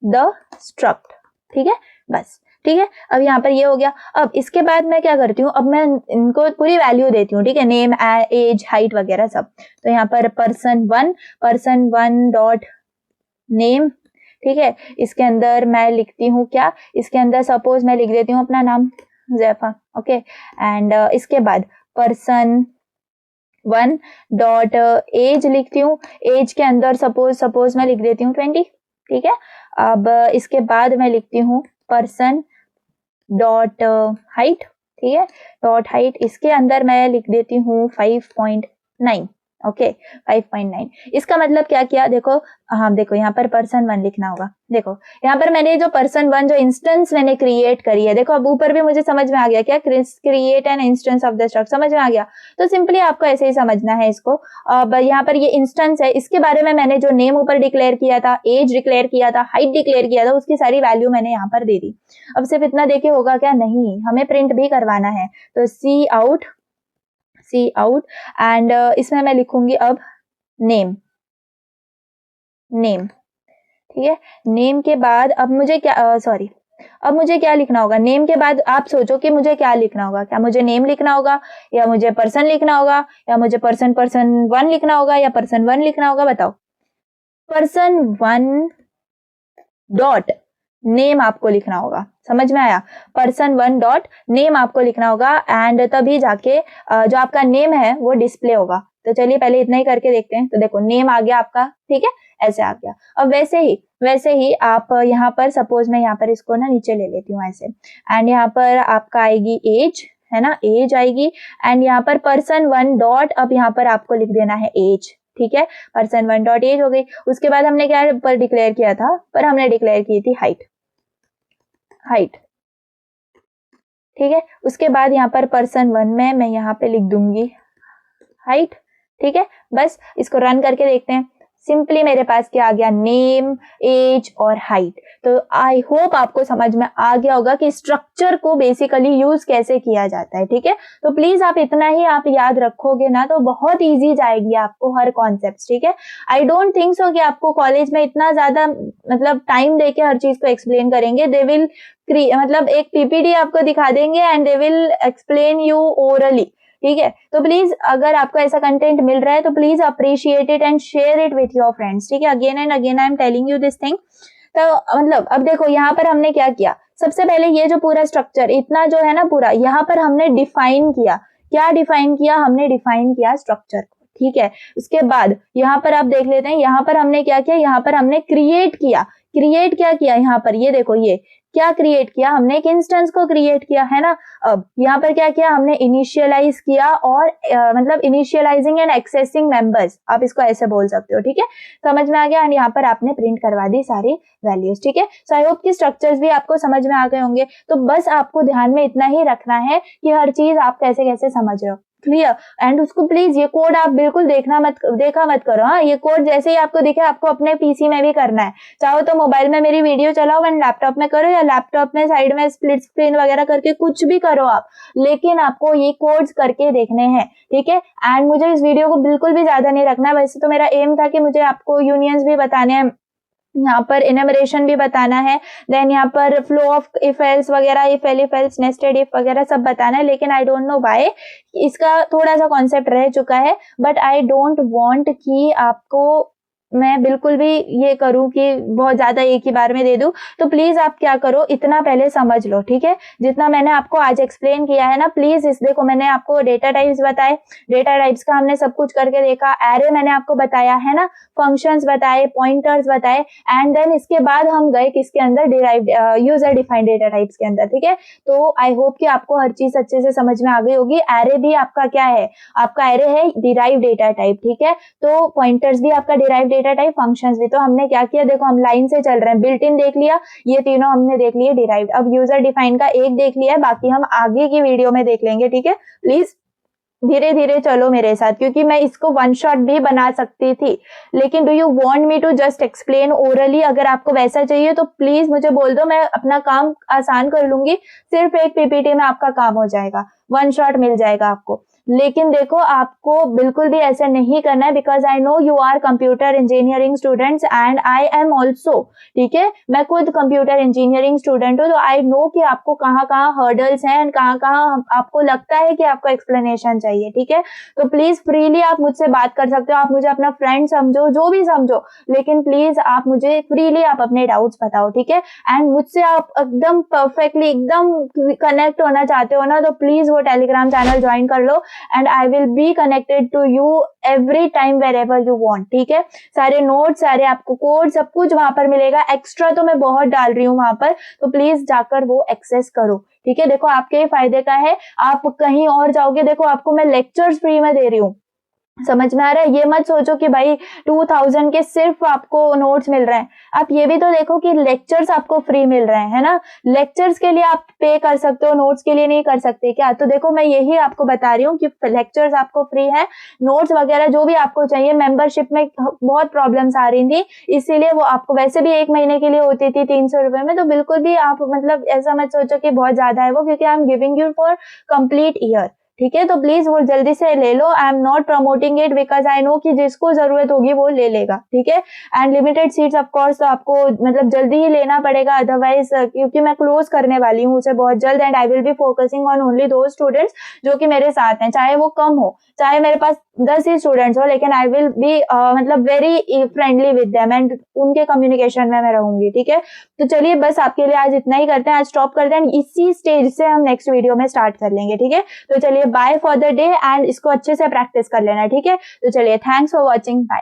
S1: the struct, ठीक है, बस, ठीक है। अब यहाँ पर ये हो गया। अब इसके बाद मैं क्या करती हूँ, अब मैं इनको पूरी वैल्यू देती हूँ, ठीक है, नेम एज हाइट वगैरह सब। तो यहाँ पर पर्सन 1 डॉट नेम, ठीक है, इसके अंदर मैं लिखती हूँ क्या, इसके अंदर सपोज मैं लिख देती हूँ अपना नाम जैफा, ओके। एंड इसके बाद पर्सन 1 डॉट एज लिखती हूँ, एज के अंदर सपोज मैं लिख देती हूँ 20, ठीक है। अब इसके बाद मैं लिखती हूँ पर्सन डॉट हाइट, ठीक है, डॉट हाइट, इसके अंदर मैं लिख देती हूँ 5.9, ओके 5.9। इसका मतलब क्या किया, देखो हाँ देखो यहाँ पर पर्सन 1 लिखना होगा। देखो यहाँ पर मैंने जो पर्सन 1 जो इंस्टेंस मैंने क्रिएट करी है, देखो अब ऊपर भी मुझे समझ में आ गया क्या, create an instance of the structure, समझ में आ गया। तो सिंपली आपको ऐसे ही समझना है इसको। अब यहाँ पर ये इंस्टेंस है, इसके बारे में मैंने जो नेम ऊपर डिक्लेयर किया था, एज डिक्लेयर किया था, हाइट डिक्लेयर किया था, उसकी सारी वैल्यू मैंने यहाँ पर दे दी। अब सिर्फ इतना देके होगा क्या, नहीं, हमें प्रिंट भी करवाना है। तो सी आउट एंड इसमें मैं लिखूंगी अब नेम, ठीक है। नेम के बाद अब मुझे क्या अब मुझे क्या लिखना होगा, नेम के बाद आप सोचो कि मुझे क्या लिखना होगा, क्या मुझे नेम लिखना होगा, या मुझे पर्सन लिखना होगा, या मुझे पर्सन 1 लिखना होगा, या पर्सन 1 लिखना होगा, बताओ। पर्सन 1 डॉट नेम आपको लिखना होगा, समझ में आया। पर्सन 1 डॉट नेम आपको लिखना होगा एंड तभी जाके जो आपका नेम है वो डिस्प्ले होगा। तो चलिए पहले इतना ही करके देखते हैं। तो देखो नेम आ गया आपका, ठीक है, ऐसे आ गया। अब वैसे ही आप यहाँ पर सपोज मैं यहाँ पर इसको ना नीचे ले लेती हूँ ऐसे, एंड यहाँ पर आपका आएगी एज, है ना, एज आएगी एंड यहाँ पर पर्सन 1 डॉट, अब यहाँ पर आपको लिख देना है एज, ठीक है। पर्सन 1 डॉट एज हो गई। उसके बाद हमने क्या पर डिक्लेयर किया था, पर हमने डिक्लेयर की थी हाइट, ठीक है। उसके बाद यहाँ पर पर्सन 1 में मैं यहाँ पे लिख दूंगी हाइट, ठीक है। बस इसको रन करके देखते हैं। सिंपली मेरे पास क्या आ गया, नेम, एज और हाइट। तो आई होप आपको समझ में आ गया होगा कि स्ट्रक्चर को बेसिकली यूज कैसे किया जाता है, ठीक है। तो प्लीज आप इतना ही आप याद रखोगे ना तो बहुत इजी जाएगी आपको हर कॉन्सेप्ट, ठीक है। आई डोंट थिंक सो कि आपको कॉलेज में इतना ज्यादा मतलब टाइम देके हर चीज को एक्सप्लेन करेंगे। दे विल मतलब एक पीपीटी आपको दिखा देंगे and they will explain you orally, ठीक है। तो प्लीज अगर आपको ऐसा कंटेंट मिल रहा है तो please appreciate it and share it with your friends, ठीक है। Again and again I am telling you this thing. तो मतलब अब देखो यहाँ पर हमने क्या किया, सबसे पहले ये जो पूरा स्ट्रक्चर इतना जो है ना पूरा, यहाँ पर हमने डिफाइन किया। क्या डिफाइन किया, हमने डिफाइन किया स्ट्रक्चर को, ठीक है। उसके बाद यहाँ पर आप देख लेते हैं, यहाँ पर हमने क्या किया, यहाँ पर हमने क्रिएट किया। क्या किया यहाँ पर, ये देखो ये क्या क्रिएट किया, हमने एक इंस्टेंस को क्रिएट किया, है ना। अब यहाँ पर क्या किया, हमने इनिशियलाइज किया और मतलब इनिशियलाइजिंग एंड एक्सेसिंग मेंबर्स, आप इसको ऐसे बोल सकते हो, ठीक है। समझ में आ गया। एंड यहाँ पर आपने प्रिंट करवा दी सारी वैल्यूज, ठीक है। सो आई होप कि स्ट्रक्चर्स भी आपको समझ में आ गए होंगे। तो बस आपको ध्यान में इतना ही रखना है कि हर चीज आप कैसे कैसे समझ रहे हो, क्लियर। एंड उसको प्लीज ये कोड आप बिल्कुल देखा मत करो। हाँ, ये कोड जैसे ही आपको दिखे आपको अपने पीसी में भी करना है। चाहो तो मोबाइल में मेरी वीडियो चलाओ एंड लैपटॉप में करो, या लैपटॉप में साइड में स्प्लिट स्क्रीन वगैरह करके कुछ भी करो आप, लेकिन आपको ये कोड्स करके देखने हैं, ठीक है। एंड मुझे इस वीडियो को बिल्कुल भी ज्यादा नहीं रखना। वैसे तो मेरा एम था कि मुझे आपको यूनियंस भी बताने हैं, यहाँ पर इनमरेशन भी बताना है, देन यहाँ पर फ्लो ऑफ इफ एल्स वगैरह, if L if else nested if वगैरह सब बताना है। लेकिन आई डोंट नो व्हाई इसका थोड़ा सा कॉन्सेप्ट रह चुका है, बट आई डोंट वांट कि आपको मैं बिल्कुल भी ये करूं कि बहुत ज्यादा एक ही बार में दे दूं। तो प्लीज आप क्या करो, इतना पहले समझ लो, ठीक है। जितना मैंने आपको आज एक्सप्लेन किया है ना, प्लीज इस देखो मैंने आपको डेटा टाइप्स बताए, डेटा टाइप्स का हमने सब कुछ करके देखा, एरे मैंने आपको बताया है ना, फंक्शंस बताए, पॉइंटर्स बताए, एंड देन इसके बाद हम गए किसके अंदर, derived user defined data types के अंदर, ठीक है। तो आई होप कि आपको हर चीज अच्छे से समझ में आ गई होगी। एरे भी आपका क्या है, आपका एरे है डिराइव्ड डेटा टाइप, ठीक है। तो पॉइंटर्स भी आपका डिराइव्ड डेटा टाइप, फंक्शंस भी। तो हमने क्या किया, देखो हम लाइन से चल रहे हैं, बिल्ट इन देख लिया, ये तीनों हमने देख लिए डिराइव्ड। अब यूजर डिफाइन का एक देख लिया है, बाकी हम आगे की वीडियो में देख लेंगे, ठीक है। प्लीज धीरे धीरे चलो मेरे साथ, क्योंकि मैं इसको वन शॉट भी बना सकती थी, लेकिन do you want me to just explain orally? अगर आपको वैसा चाहिए तो प्लीज मुझे बोल दो, मैं अपना काम आसान कर लूंगी। सिर्फ एक पीपीटी में आपका काम हो जाएगा, वन शॉट मिल जाएगा आपको। लेकिन देखो आपको बिल्कुल भी ऐसा नहीं करना है, because I know you are computer engineering students and I am also, ठीक है। मैं खुद कंप्यूटर इंजीनियरिंग स्टूडेंट हूँ, तो आई नो कि आपको कहाँ कहाँ हर्डल्स हैं एंड कहाँ कहाँ आपको लगता है कि आपको एक्सप्लेनेशन चाहिए, ठीक है। तो प्लीज फ्रीली आप मुझसे बात कर सकते हो, आप मुझे अपना फ्रेंड समझो, जो भी समझो, लेकिन प्लीज आप मुझे फ्रीली आप अपने डाउट्स बताओ, ठीक है। एंड मुझसे आप एकदम परफेक्टली एकदम कनेक्ट होना चाहते हो ना, तो प्लीज वो टेलीग्राम चैनल ज्वाइन कर लो and I will be connected to you every time wherever you want, ठीक है। सारे नोट्स, सारे आपको कोड, सब कुछ वहां पर मिलेगा। एक्स्ट्रा तो मैं बहुत डाल रही हूँ वहां पर, तो प्लीज जाकर वो एक्सेस करो, ठीक है। देखो आपके ही फायदे का है, आप कहीं और जाओगे, देखो आपको मैं लेक्चर्स फ्री में दे रही हूँ, समझ में आ रहा है? ये मत सोचो कि भाई 2000 के सिर्फ आपको नोट्स मिल रहे हैं। आप ये भी तो देखो कि लेक्चर्स आपको फ्री मिल रहे हैं, है ना? लेक्चर्स के लिए आप पे कर सकते हो, नोट्स के लिए नहीं कर सकते क्या? तो देखो मैं यही आपको बता रही हूँ कि लेक्चर्स आपको फ्री है, नोट्स वगैरह जो भी आपको चाहिए। मेंबरशिप में बहुत प्रॉब्लम्स आ रही थी, इसीलिए वो आपको वैसे भी 1 महीने के लिए होती थी 300 रुपए में, तो बिल्कुल भी आप मतलब ऐसा मत सोचो कि बहुत ज्यादा है वो, क्योंकि I am giving you for complete year. ठीक है, तो प्लीज वो जल्दी से ले लो। I am not promoting it because I know कि जिसको जरूरत होगी वो ले लेगा। ठीक है, and limited seats of course, तो आपको मतलब जल्दी ही लेना पड़ेगा, अदरवाइज क्योंकि मैं क्लोज करने वाली हूँ उसे बहुत जल्द, and I will be focusing on only those students जो कि मेरे साथ हैं, चाहे वो कम हो, चाहे मेरे पास 10 ही स्टूडेंट्स हो, लेकिन आई विल बी मतलब very friendly with them and उनके कम्युनिकेशन में मैं रहूंगी। ठीक है, तो चलिए बस आपके लिए आज इतना ही करते हैं, आज स्टॉप करते हैं, इसी स्टेज से हम नेक्स्ट वीडियो में स्टार्ट कर लेंगे। ठीक है, तो चलिए bye for the day, and इसको अच्छे से प्रैक्टिस कर लेना। ठीक है, तो चलिए थैंक्स फॉर वॉचिंग, बाय।